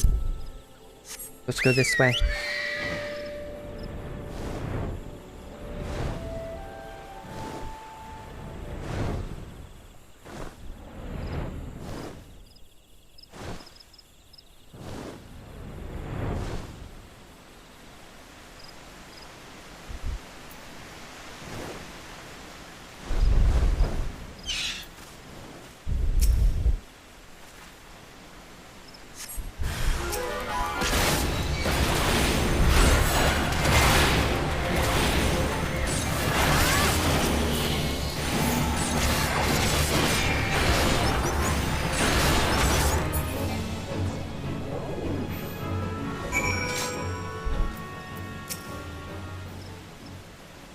Let's go this way.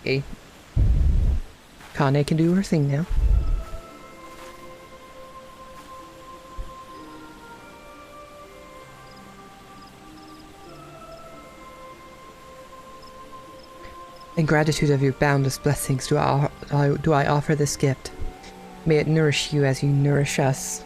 Okay. Kane can do her thing now. In gratitude of your boundless blessings do I offer this gift. May it nourish you as you nourish us.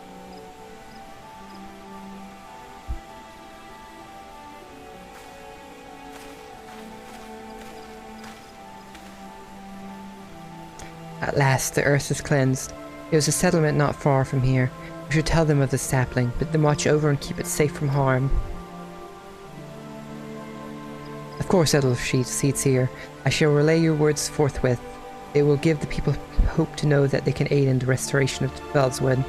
At last, the earth is cleansed. There is a settlement not far from here. We should tell them of the sapling, bid them watch over and keep it safe from harm. Of course, Elder Seatseer, I shall relay your words forthwith. They will give the people hope to know that they can aid in the restoration of Fellswood.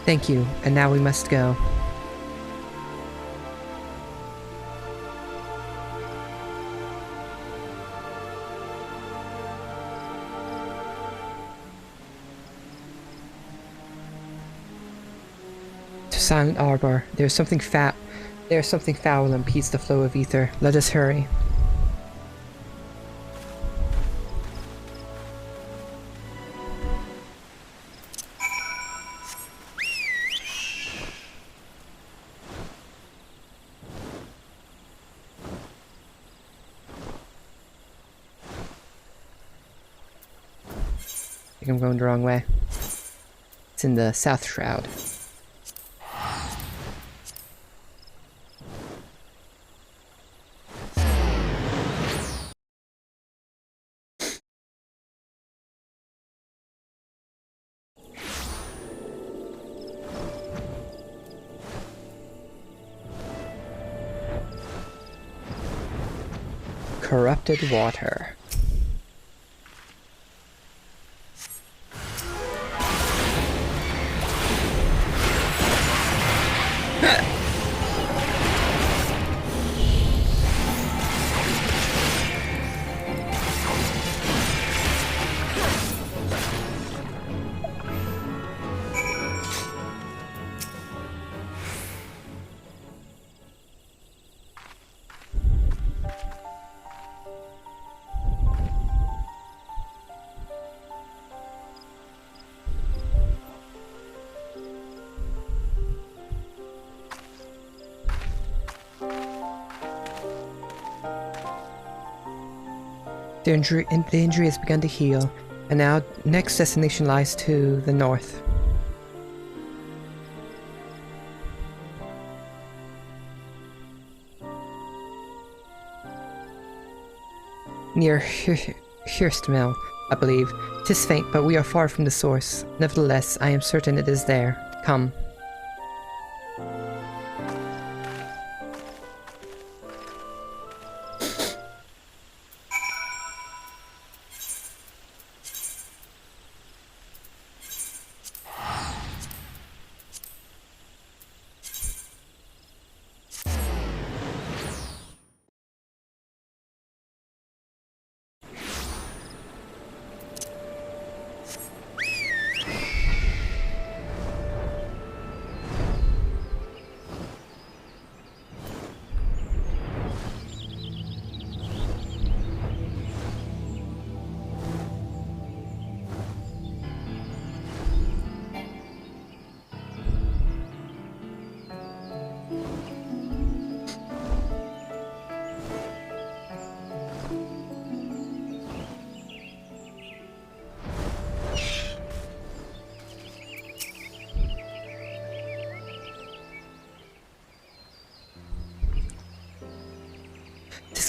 Thank you, and now we must go. To Silent Arbor. There's something foul impedes the flow of ether. Let us hurry. I think I'm going the wrong way. It's in the South Shroud. Corrupted water. The injury has begun to heal, and now next destination lies to the north. Near Hirstmill, I believe. 'Tis faint, but we are far from the source. Nevertheless, I am certain it is there. Come.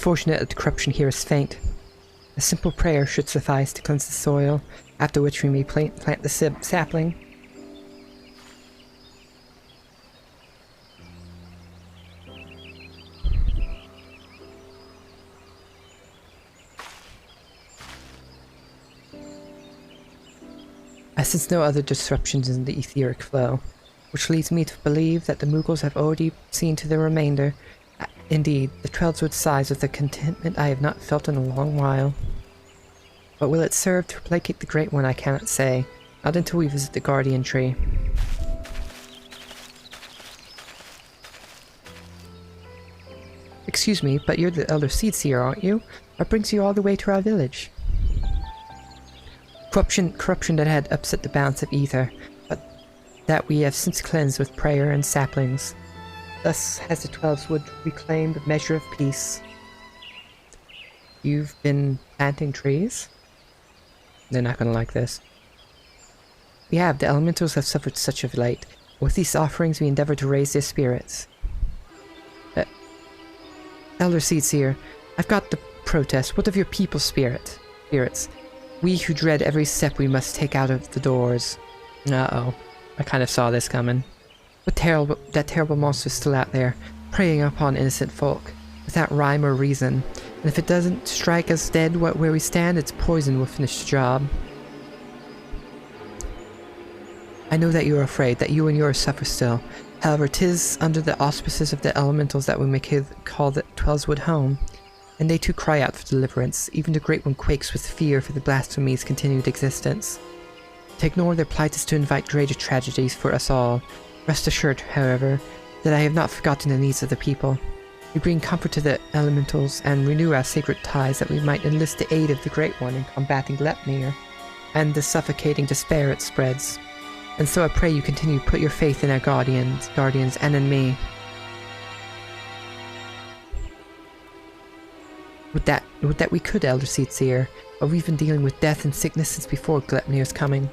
Fortunate that the corruption here is faint. A simple prayer should suffice to cleanse the soil, after which we may plant the sapling. I sense no other disruptions in the etheric flow, which leads me to believe that the Mughals have already seen to the remainder. Indeed, the Twelvewood sighs with a contentment I have not felt in a long while. But will it serve to placate the Great One, I cannot say, not until we visit the Guardian Tree. Excuse me, but you're the Elder Seedseer, aren't you? What brings you all the way to our village? Corruption that had upset the balance of ether, but that we have since cleansed with prayer and saplings. Thus has the Twelvewood reclaimed a measure of peace. You've been planting trees? They're not gonna like this. We have. The elementals have suffered such of late. With these offerings we endeavor to raise their spirits. Elder Seedseer, I've got the protest. What of your people's spirits? We who dread every step we must take out of the doors. Uh-oh. I kind of saw this coming. That terrible monster is still out there, preying upon innocent folk, without rhyme or reason. And if it doesn't strike us dead where we stand, its poison will finish the job. I know that you are afraid, that you and yours suffer still. However, 'tis under the auspices of the elementals that we may call the Twelvewood home. And they too cry out for deliverance. Even the Great One quakes with fear for the blasphemy's continued existence. To ignore their plight is to invite greater tragedies for us all. Rest assured, however, that I have not forgotten the needs of the people. We bring comfort to the elementals and renew our sacred ties that we might enlist the aid of the Great One in combating Glepnir and the suffocating despair it spreads. And so I pray you continue to put your faith in our guardians, and in me. Would that we could, Elder Seer, but we've been dealing with death and sickness since before Glepnir's coming.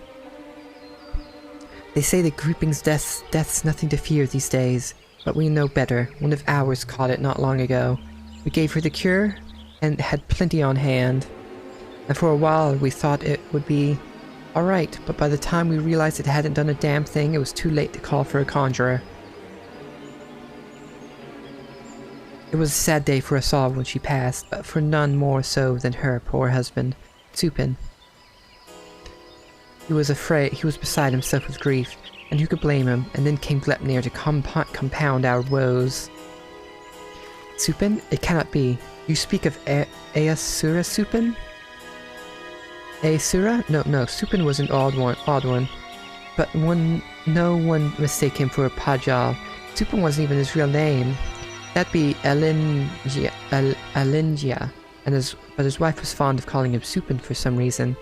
They say that grouping's death's nothing to fear these days, but we know better. One of ours caught it not long ago. We gave her the cure, and had plenty on hand. And for a while we thought it would be alright, but by the time we realized it hadn't done a damn thing, it was too late to call for a conjurer. It was a sad day for us all when she passed, but for none more so than her poor husband, Tsupin. He was beside himself with grief, and who could blame him? And then came Glepnir to compound our woes. Tsupin? It cannot be. You speak of Aesura Tsupin? Aesura? No, Tsupin was an odd one. But no one mistake him for a Pajal. Tsupin wasn't even his real name. That'd be Alingia, but his wife was fond of calling him Tsupin for some reason,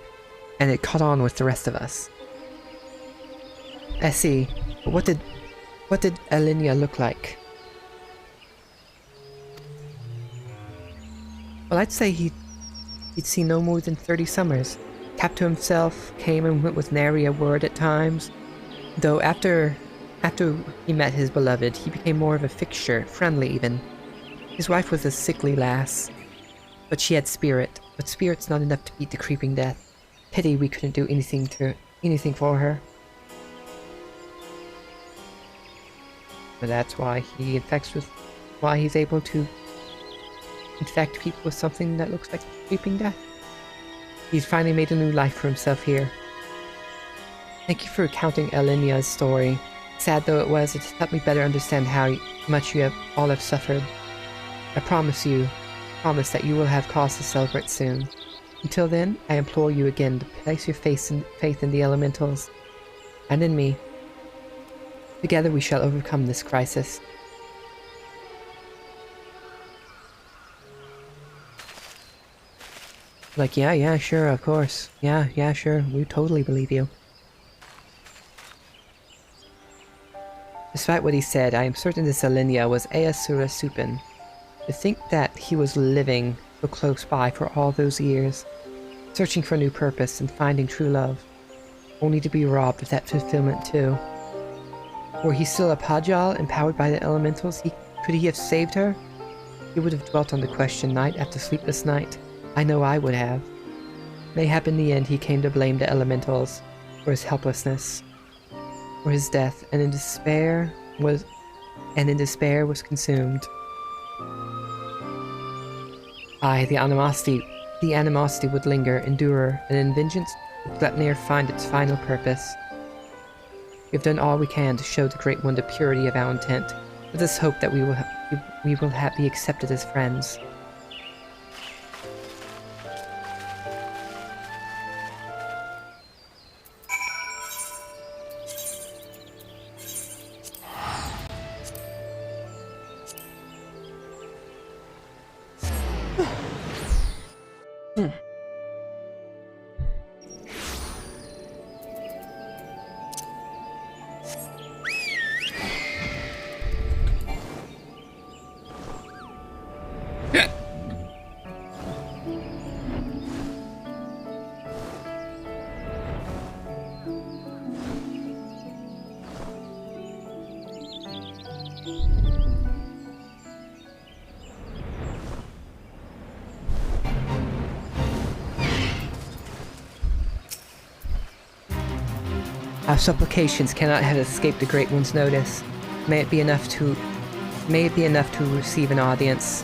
and it caught on with the rest of us. I see. But what did Alinia look like? Well, I'd say he'd seen no more than 30 summers. Kept to himself, came and went with nary a word at times. Though after he met his beloved, he became more of a fixture, friendly even. His wife was a sickly lass, but she had spirit. But spirit's not enough to beat the creeping death. Pity we couldn't do anything for her. But that's why he's able to infect people with something that looks like creeping death. He's finally made a new life for himself here. Thank you for recounting Elenia's story. Sad though it was, it's helped me better understand how much you all have suffered. I promise that you will have cause to celebrate soon. Until then, I implore you again to place your faith in the elementals, and in me. Together we shall overcome this crisis. Like, yeah, sure, of course. Yeah, sure, we totally believe you. Despite what he said, I am certain this Alinia was Aesura Tsupin. To think that he was living so close by for all those years, searching for a new purpose and finding true love, only to be robbed of that fulfillment too. Were he still a Pajal, empowered by the elementals, could he have saved her? He would have dwelt on the question night after sleepless night. I know I would have. Mayhap in the end he came to blame the elementals for his helplessness, for his death, and in despair was consumed. Aye, the animosity would linger, endure, and in vengeance would Glepnir find its final purpose. We have done all we can to show the Great One the purity of our intent, with this hope that we will be accepted as friends. Our supplications cannot have escaped the Great One's notice. May it be enough to receive an audience.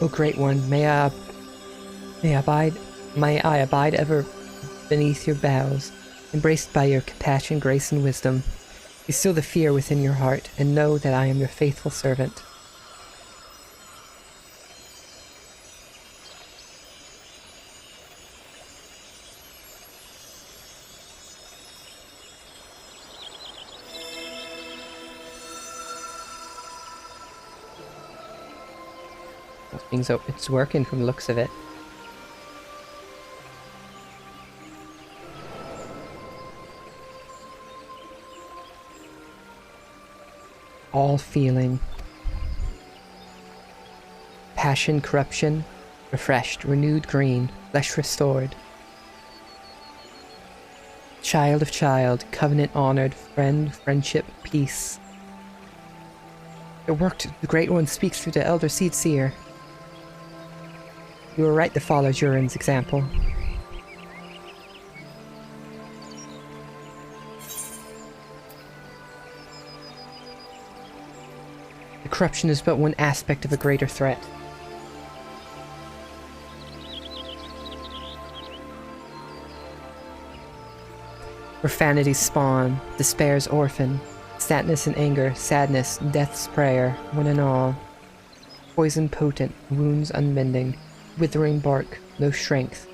O Great One, may I May I abide ever beneath your boughs, embraced by your compassion, grace, and wisdom. Be still the fear within your heart, and know that I am your faithful servant. It's working from the looks of it. All feeling. Passion, corruption, refreshed, renewed green, flesh restored. Child of child, covenant honored, friend, friendship, peace. It worked. The Great One speaks through the Elder Seed Seer. You were right to follow Jurin's example. The corruption is but one aspect of a greater threat. Profanity's spawn, despair's orphan, sadness and anger, sadness, death's prayer, one and all. Poison potent, wounds unmending, withering bark, no strength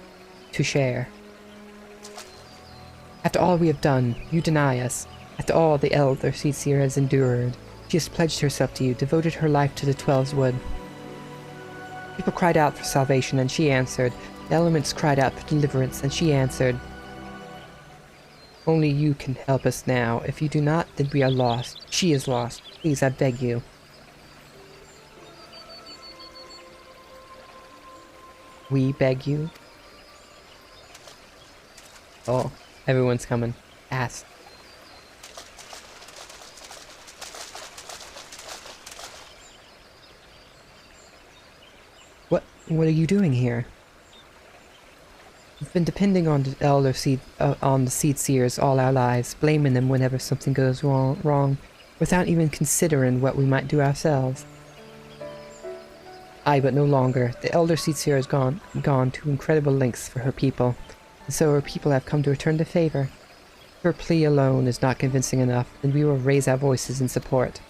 to share. After all we have done, you deny us. After all the Elder Seed Seer has endured, she has pledged herself to you, devoted her life to the 12's wood. People cried out for salvation, and she answered. The elements cried out for deliverance, and she answered. Only you can help us now. If you do not, then we are lost. She is lost. Please, I beg you. We beg you? Oh, everyone's coming. Ask. What are you doing here? We've been depending on the Seed Seers all our lives, blaming them whenever something goes wrong, without even considering what we might do ourselves. Aye, but no longer. The Elder Seed Seer has gone to incredible lengths for her people, and so her people have come to return the favor. If her plea alone is not convincing enough, then we will raise our voices in support.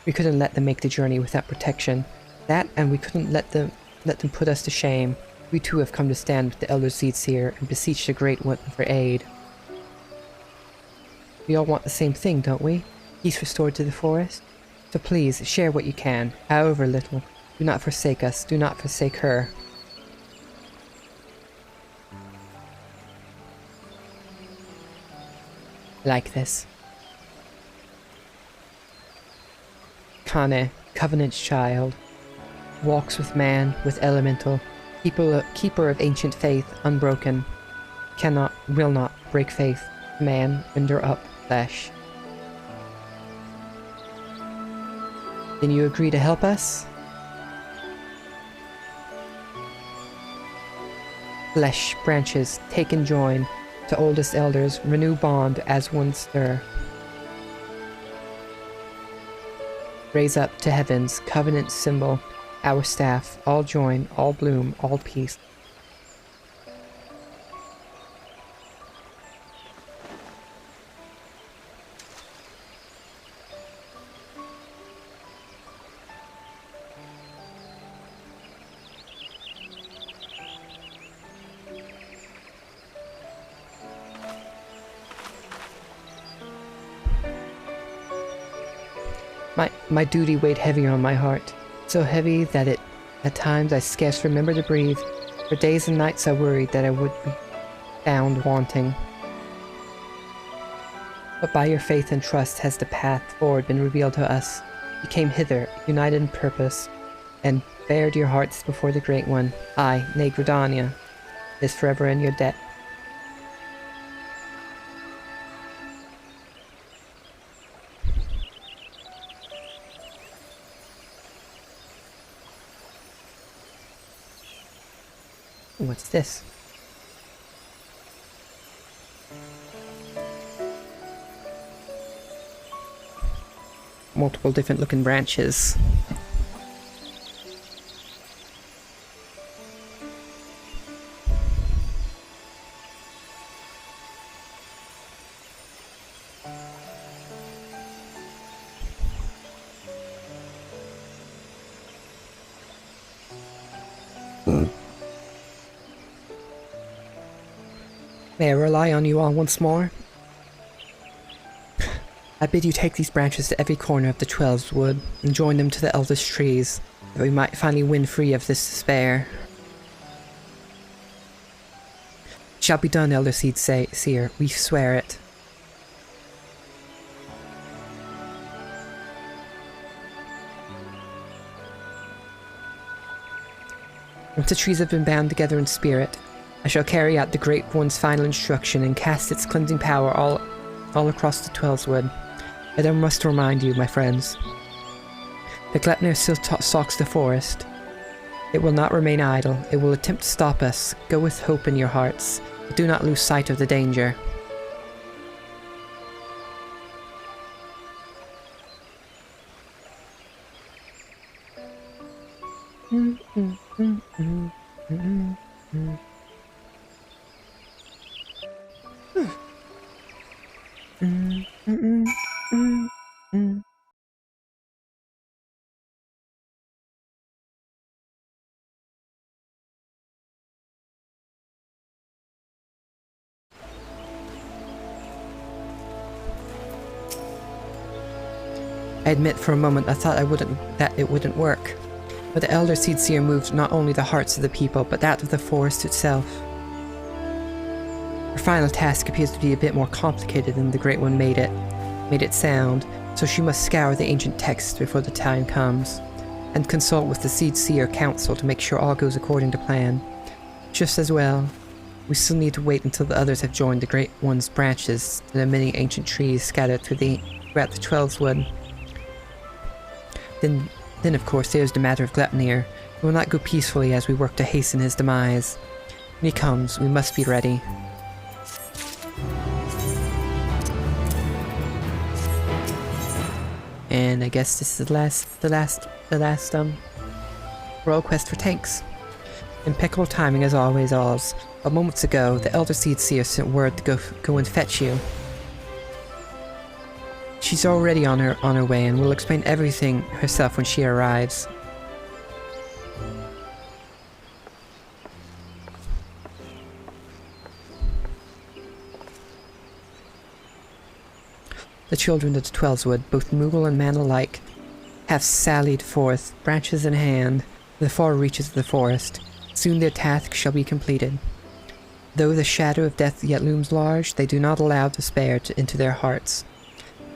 We couldn't let them make the journey without protection. That, and we couldn't let them put us to shame. We too have come to stand with the Elder Seed Seer and beseech the Great One for aid. We all want the same thing, don't we? Peace restored to the forest? So please, share what you can, however little. Do not forsake us. Do not forsake her. Like this. Kane, Covenant's child. Walks with man, with elemental. Keeper of ancient faith, unbroken. Will not break faith. Man, render up flesh. Then you agree to help us? Flesh, branches, take and join. To oldest elders, renew bond as one stir. Raise up to heavens, covenant symbol. Our staff, all join, all bloom, all peace. My duty weighed heavy on my heart. So heavy that at times I scarce remember to breathe. For days and nights I worried that I would be found wanting. But by your faith and trust has the path forward been revealed to us. You came hither, united in purpose, and bared your hearts before the Great One. I, nay Gridania, is forever in your debt. What's this? Multiple different looking branches. May I rely on you all once more? I bid you take these branches to every corner of the Twelves Wood and join them to the eldest trees, that we might finally win free of this despair. It shall be done, Elder Seer. We swear it. Once the trees have been bound together in spirit, I shall carry out the Great One's final instruction and cast its cleansing power all across the Twelves Wood. I then must remind you, my friends, the Gleipnir still stalks the forest. It will not remain idle. It will attempt to stop us. Go with hope in your hearts, but do not lose sight of the danger. I admit for a moment I thought that it wouldn't work. But the Elder Seer moved not only the hearts of the people, but that of the forest itself. Her final task appears to be a bit more complicated than the Great One made it sound, so she must scour the ancient texts before the time comes, and consult with the Seer Council to make sure all goes according to plan. Just as well, we still need to wait until the others have joined the Great One's branches to the many ancient trees scattered throughout the Twelves Wood. Then of course there's the matter of Gleipnir. We will not go peacefully as we work to hasten his demise. When he comes, we must be ready. And I guess this is the last royal quest for tanks. Impeccable timing as always, Oz. But moments ago, the Elder Seer sent word to go and fetch you. She's already on her way and will explain everything herself when she arrives. The children of the Twelves Wood, both Moogle and man alike, have sallied forth, branches in hand, to the far reaches of the forest. Soon their task shall be completed. Though the shadow of death yet looms large, they do not allow despair into their hearts.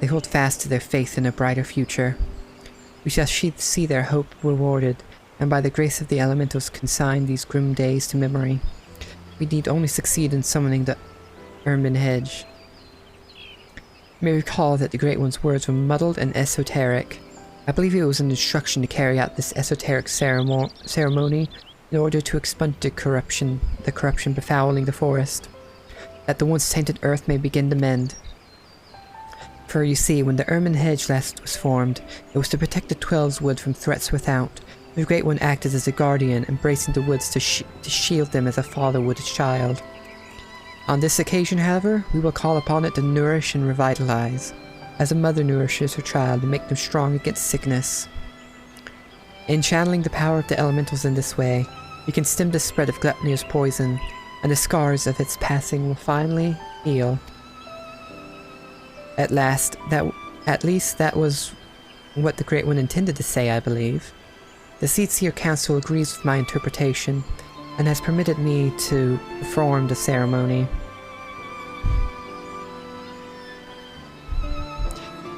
They hold fast to their faith in a brighter future. We shall see their hope rewarded, and by the grace of the elementals consign these grim days to memory. We need only succeed in summoning the Ermin Hedge. You may recall that the Great One's words were muddled and esoteric. I believe it was an instruction to carry out this esoteric ceremony in order to expunge the corruption befouling the forest, that the once tainted earth may begin to mend. For you see, when the Ermin Hedge last was formed, it was to protect the Twelves Wood from threats without. The Great One acted as a guardian, embracing the woods to shield them as a father would a child. On this occasion, however, we will call upon it to nourish and revitalize, as a mother nourishes her child to make them strong against sickness. In channeling the power of the elementals in this way, we can stem the spread of Gleipnir's poison, and the scars of its passing will finally heal. At least that was what the Great One intended to say, I believe. The Seer Council agrees with my interpretation, and has permitted me to perform the ceremony.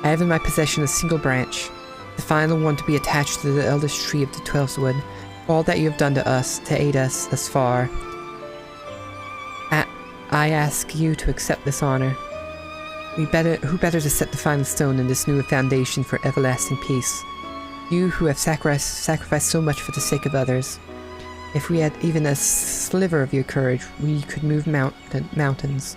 I have in my possession a single branch, the final one to be attached to the eldest tree of the Twelves Wood. For all that you have done to aid us thus far, I ask you to accept this honor. Who better to set the final stone in this new foundation for everlasting peace? You who have sacrificed so much for the sake of others. If we had even a sliver of your courage, we could move mountains.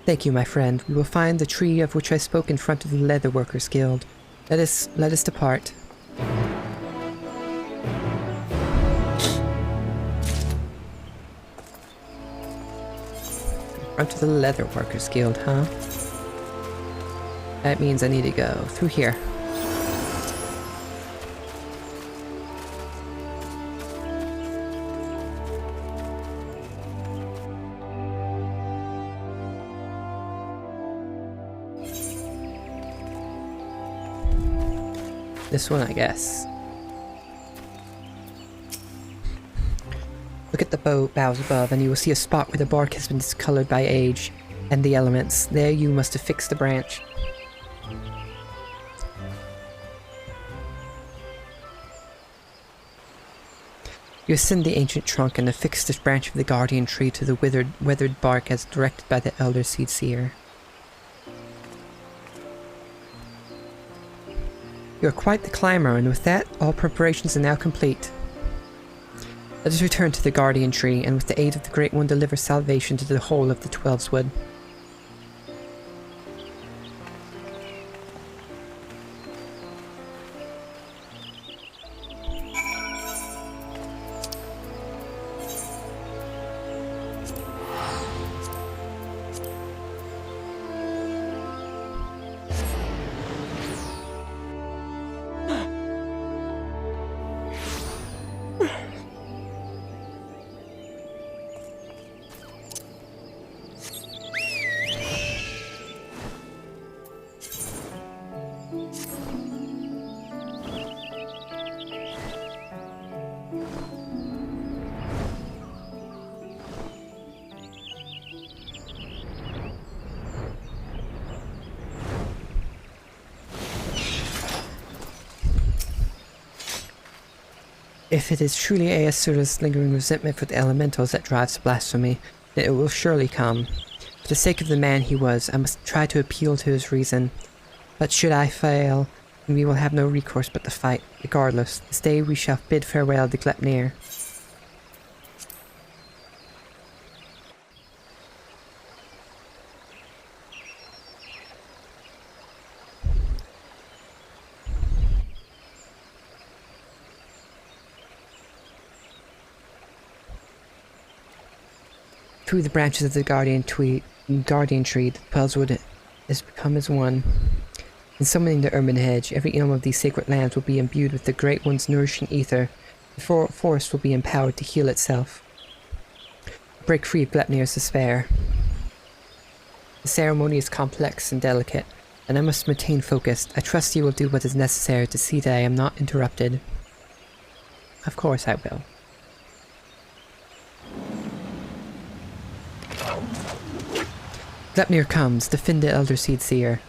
Thank you, my friend. We will find the tree of which I spoke in front of the Leatherworkers Guild. Let us depart. In front of the Leatherworkers Guild, huh? That means I need to go through here. This one, I guess. Look at the boughs above, and you will see a spot where the bark has been discolored by age and the elements. There you must affix the branch. You ascend the ancient trunk and affix the branch of the guardian tree to the weathered bark as directed by the elder seed seer. You are quite the climber, and with that, all preparations are now complete. Let us return to the guardian tree, and with the aid of the Great One deliver salvation to the whole of the 12's Wood. If it is truly Aesura's lingering resentment for the elementals that drives the blasphemy, then it will surely come. For the sake of the man he was, I must try to appeal to his reason. But should I fail, then we will have no recourse but to fight. Regardless, this day we shall bid farewell to Glepnir. Through the branches of the guardian tree, the 12's Wood has become as one. In summoning the urban hedge, every elm of these sacred lands will be imbued with the Great One's nourishing ether. The forest will be empowered to heal itself. Break free of Glepnir's despair. The ceremony is complex and delicate, and I must maintain focused. I trust you will do what is necessary to see that I am not interrupted. Of course I will. Glepnir comes, defend the Elder Seed Seer.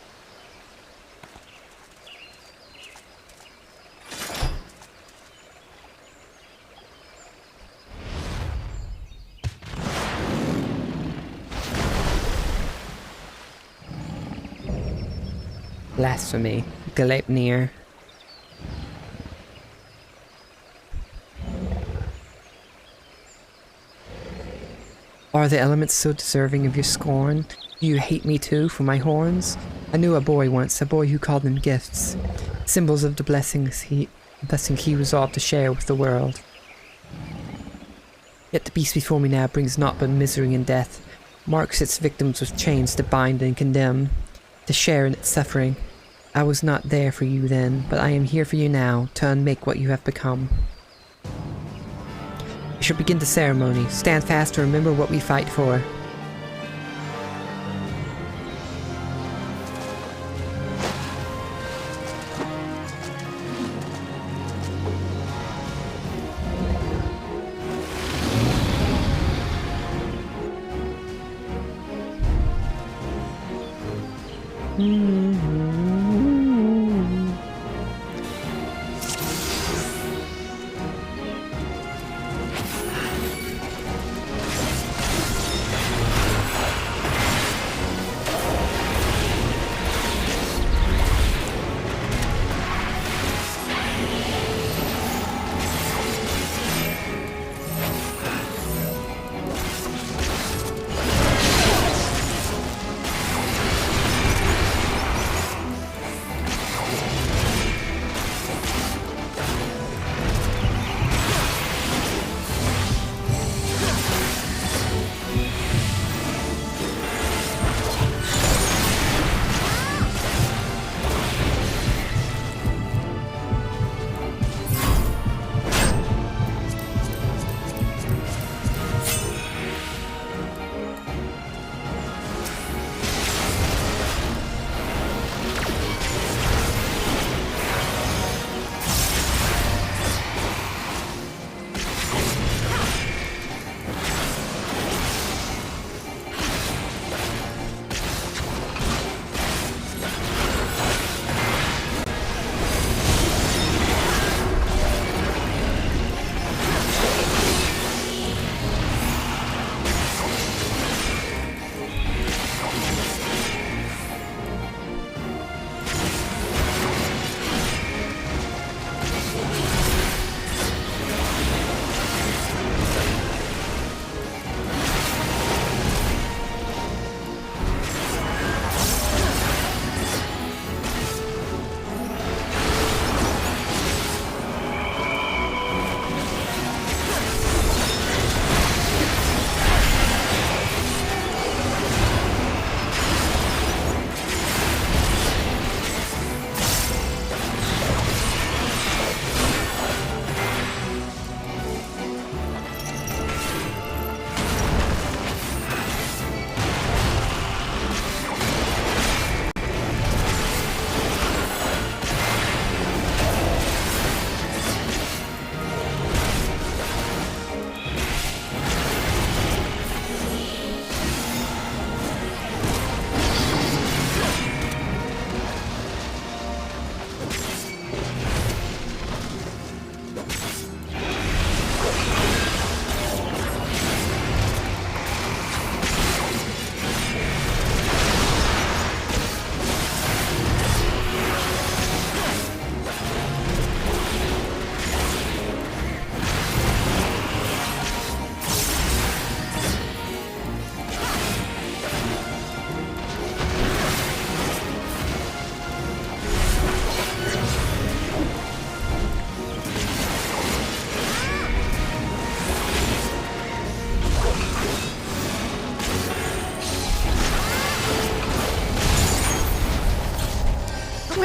Blasphemy, Glepnir. Are the elements so deserving of your scorn? Do you hate me too for my horns? I knew a boy once, a boy who called them gifts, symbols of the blessing he resolved to share with the world. Yet the beast before me now brings naught but misery and death, marks its victims with chains to bind and condemn, to share in its suffering. I was not there for you then, but I am here for you now, to unmake what you have become. We shall begin the ceremony. Stand fast and remember what we fight for.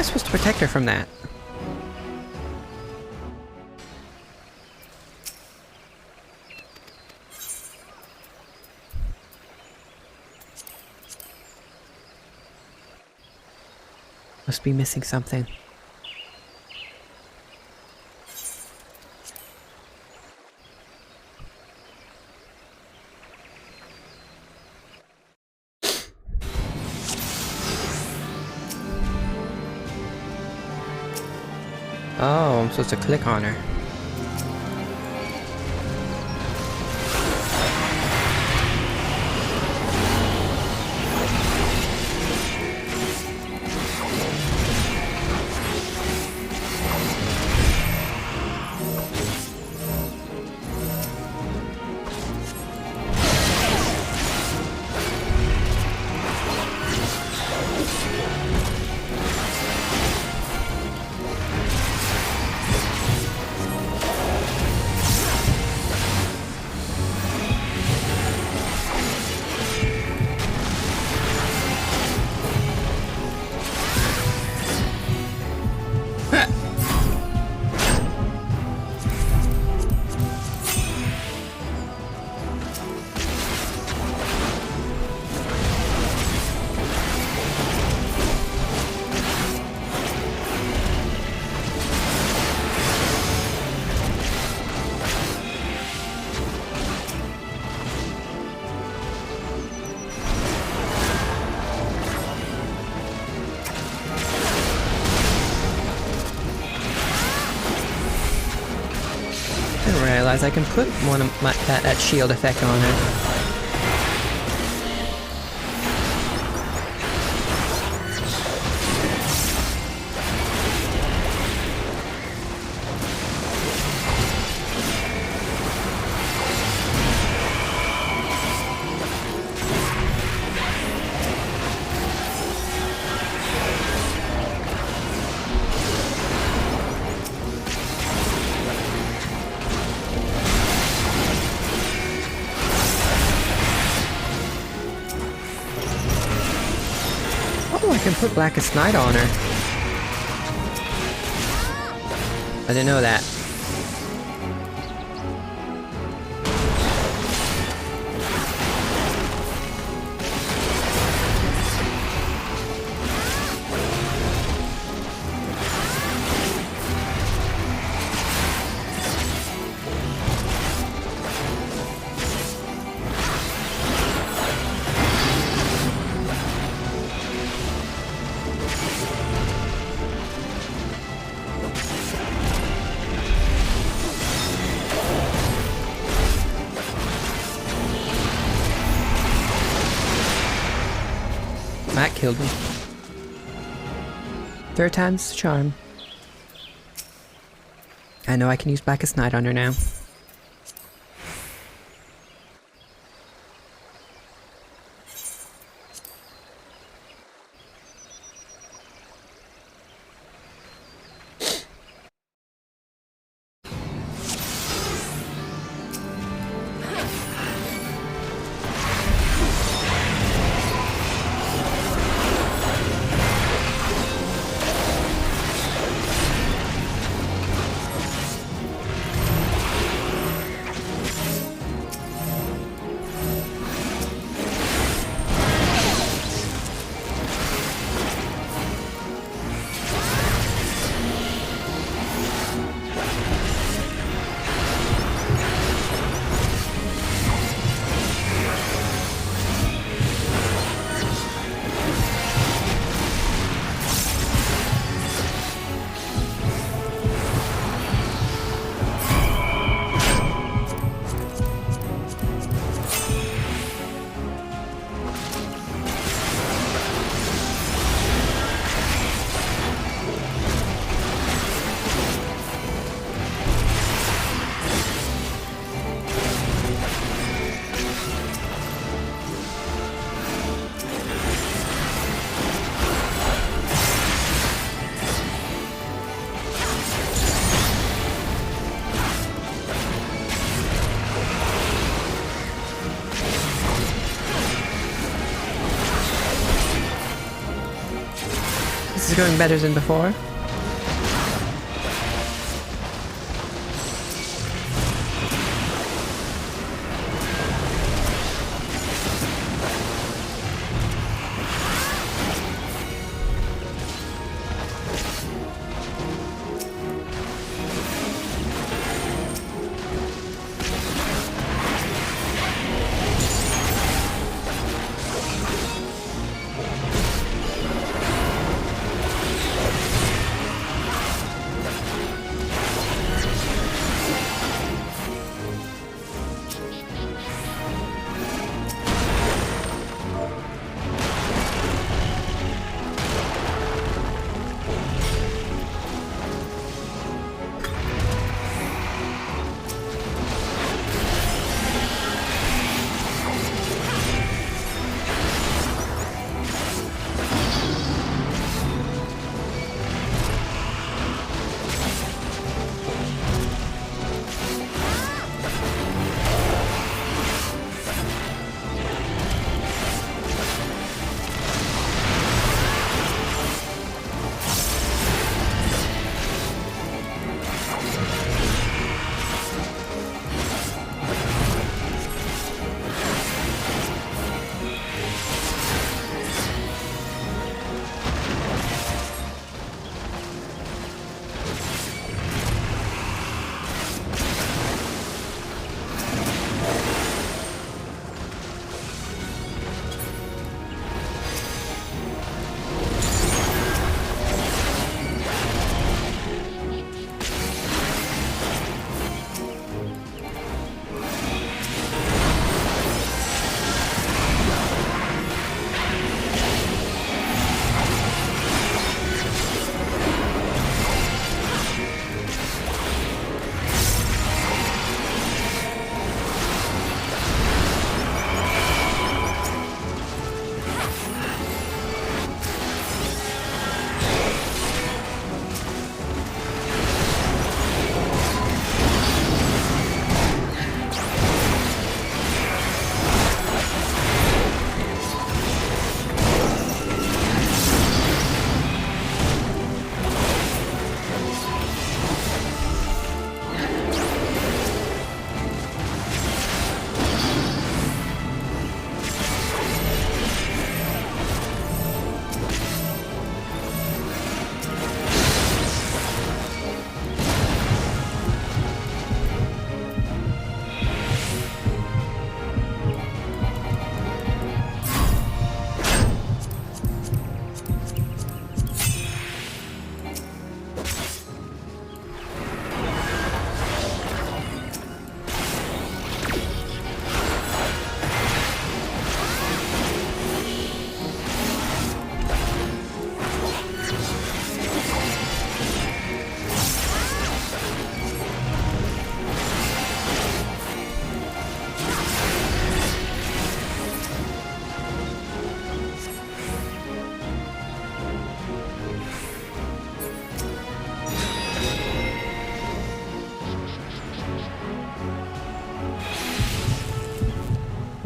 supposed to protect her from that? Must be missing something. Oh, I'm supposed to click on her. I didn't realize I can put one of that shield effect on her. Oh, I can put Blackest Night on her. I didn't know that. That killed me. Third time's the charm. I know I can use Blackest Night on her now. going better than before.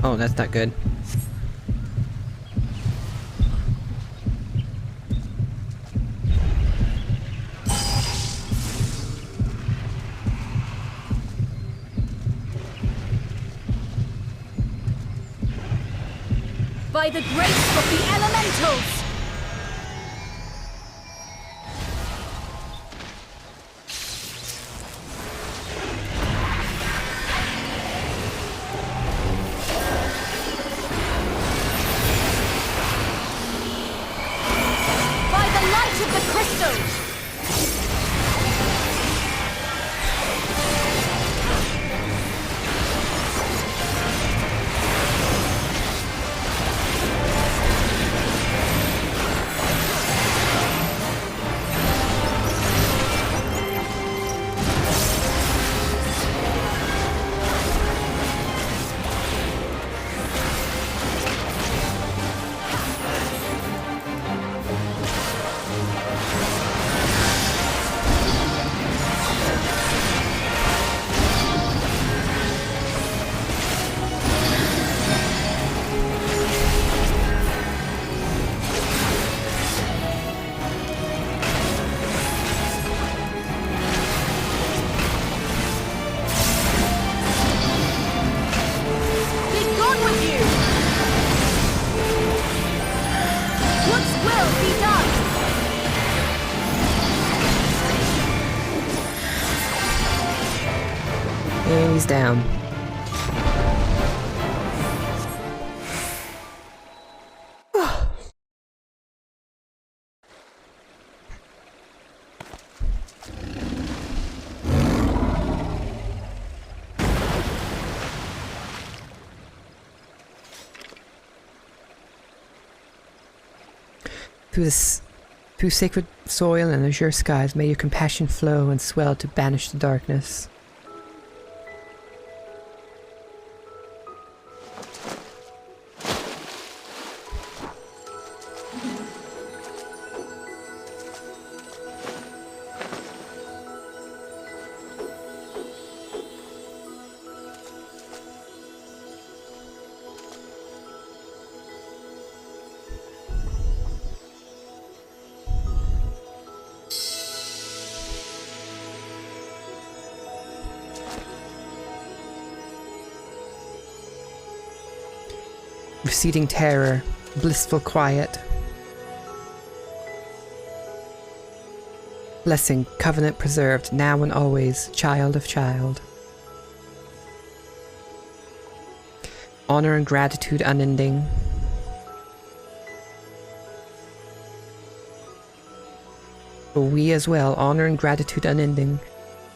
Oh, that's not good. By the grace of the elementals! By the light of the crystals! And he's down. Through sacred soil and azure skies, may your compassion flow and swell to banish the darkness. Receding terror, blissful quiet. Blessing, covenant preserved, now and always, child of child. Honor and gratitude unending. For we as well, honor and gratitude unending.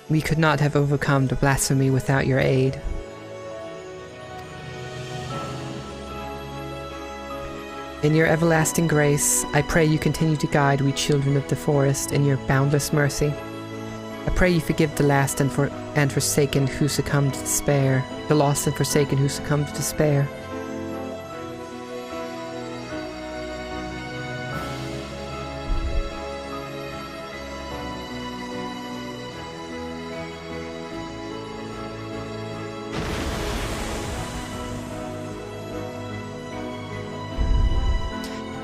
We could not have overcome the blasphemy without your aid. In your everlasting grace, I pray you continue to guide we children of the forest in your boundless mercy. I pray you forgive the last and forsaken who succumbed to despair, the lost and forsaken who succumbed to despair.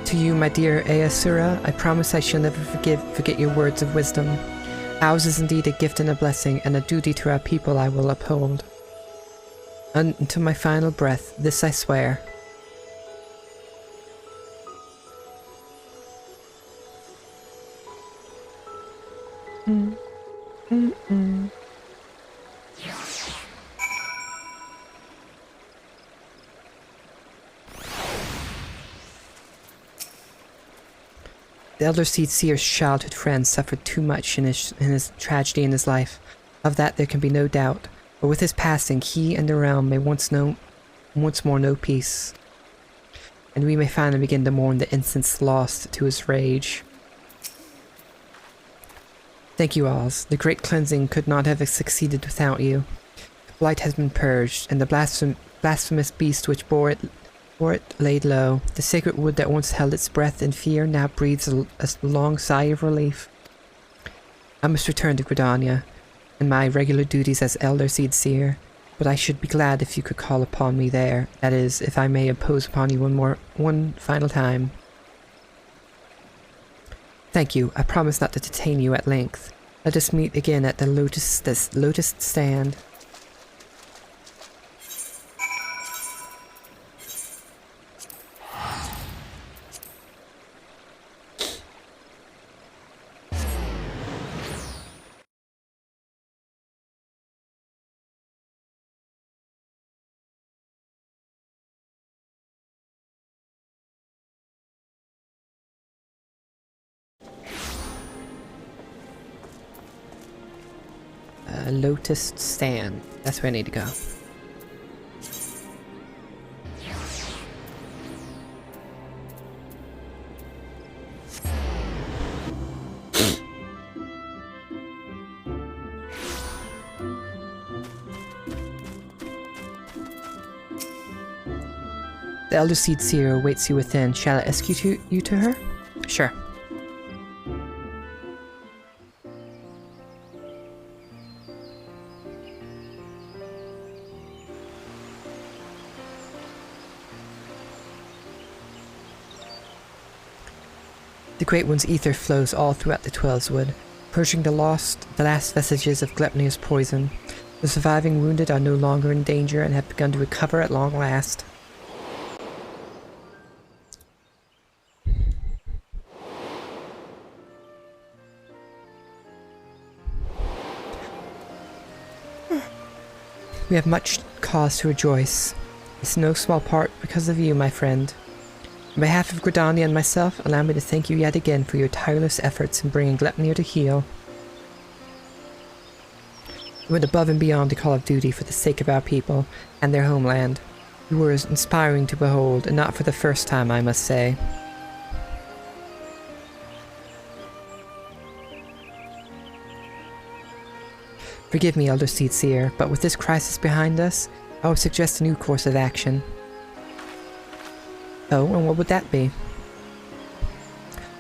To you, my dear Aasura, I promise I shall never forget your words of wisdom. Ours is indeed a gift and a blessing, and a duty to our people I will uphold. Until my final breath, this I swear. The Elder Seed Seer's childhood friend suffered too much in his tragedy in his life. Of that there can be no doubt. But with his passing, he and the realm may once more know peace. And we may finally begin to mourn the innocence lost to his rage. Thank you, Oz. The great cleansing could not have succeeded without you. The blight has been purged, and the blasphemous beast which bore it laid low. The sacred wood that once held its breath in fear now breathes a long sigh of relief. I must return to Gridania and my regular duties as Elder Seed Seer, but I should be glad if you could call upon me there. That is, if I may impose upon you one final time. Thank you. I promise not to detain you at length. Let us meet again at the Lotus Stand. Lotus Stand. That's where I need to go. The Elder Seed Seer awaits you within. Shall I escort you to her? Sure. The Great One's ether flows all throughout the Twelveswood, purging the last vestiges of Glepnir's poison. The surviving wounded are no longer in danger and have begun to recover at long last. We have much cause to rejoice. It's no small part because of you, my friend. On behalf of Gridania and myself, allow me to thank you yet again for your tireless efforts in bringing Glepnir to heel. You went above and beyond the call of duty for the sake of our people and their homeland. You were inspiring to behold, and not for the first time, I must say. Forgive me, Elder Seedseer, but with this crisis behind us, I would suggest a new course of action. Oh, and what would that be?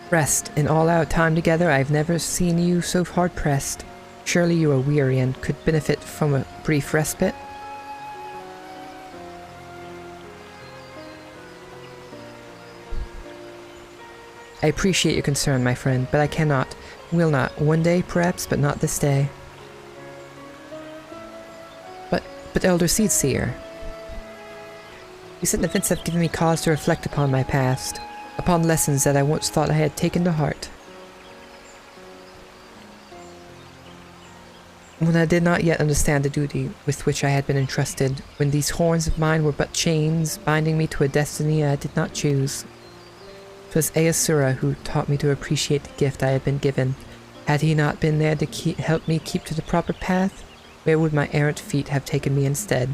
Rest. In all our time together, I have never seen you so hard-pressed. Surely you are weary and could benefit from a brief respite? I appreciate your concern, my friend, but I cannot, will not. One day, perhaps, but not this day. But Elder Seedseer, recent events have given me cause to reflect upon my past, upon lessons that I once thought I had taken to heart. When I did not yet understand the duty with which I had been entrusted, when these horns of mine were but chains binding me to a destiny I did not choose. 'Twas Aesura who taught me to appreciate the gift I had been given. Had he not been there to help me keep to the proper path, where would my errant feet have taken me instead?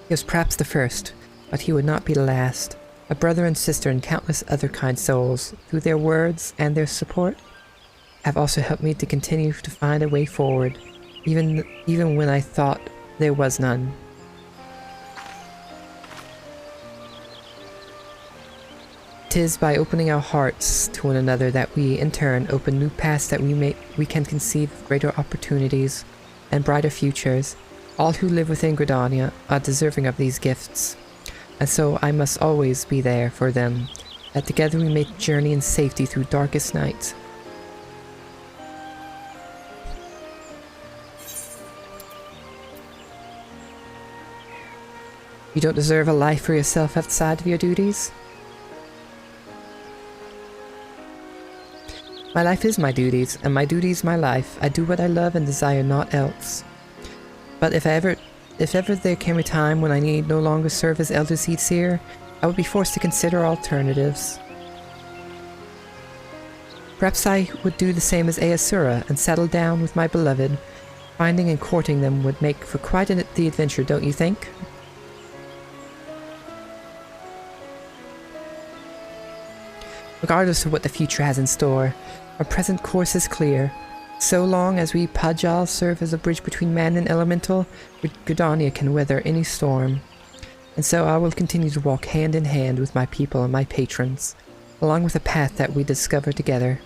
He was perhaps the first, but he would not be the last. A brother and sister and countless other kind souls, through their words and their support, have also helped me to continue to find a way forward, even when I thought there was none. Tis by opening our hearts to one another that we, in turn, open new paths that we can conceive of greater opportunities and brighter futures. All who live within Gridania are deserving of these gifts, and so I must always be there for them, that together we may journey in safety through darkest nights. You don't deserve a life for yourself outside of your duties? My life is my duties, and my duties my life. I do what I love and desire naught else. But if ever there came a time when I need no longer serve as Elder Seedseer, I would be forced to consider alternatives. Perhaps I would do the same as Aesura and settle down with my beloved. Finding and courting them would make for quite the adventure, don't you think? Regardless of what the future has in store, our present course is clear. So long as we Pajal serve as a bridge between man and elemental, Gridania can weather any storm. And so I will continue to walk hand in hand with my people and my patrons, along with a path that we discover together.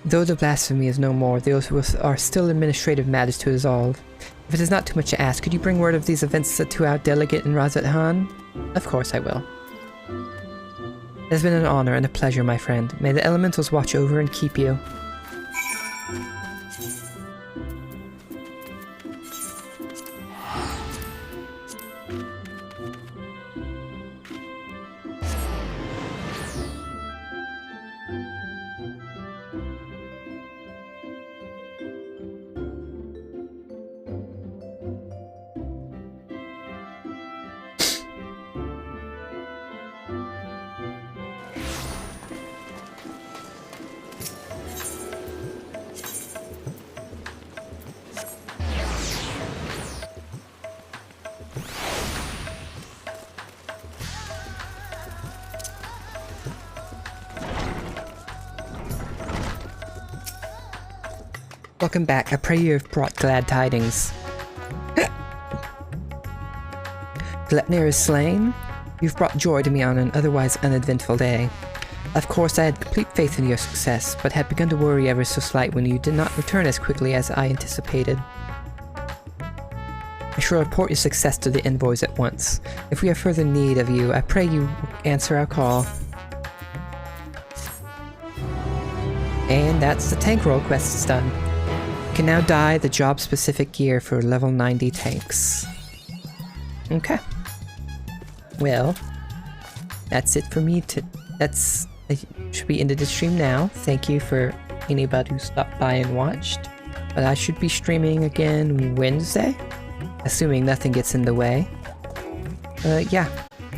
Though the blasphemy is no more, those are still administrative matters to resolve. If it is not too much to ask, could you bring word of these events to our delegate in Razat Han? Of course I will. It has been an honor and a pleasure, my friend. May the elementals watch over and keep you. Welcome back. I pray you have brought glad tidings. Glepnir is slain? You've brought joy to me on an otherwise uneventful day. Of course, I had complete faith in your success, but had begun to worry ever so slight when you did not return as quickly as I anticipated. I shall report your success to the envoys at once. If we have further need of you, I pray you answer our call. And that's the tank roll quests done. You can now dye the job-specific gear for level 90 tanks. Okay. Well, that's it for me to... I should be ended the stream now. Thank you for anybody who stopped by and watched. But I should be streaming again Wednesday, assuming nothing gets in the way. Yeah,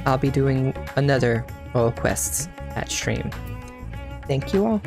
I'll be doing another roll quests at stream. Thank you all.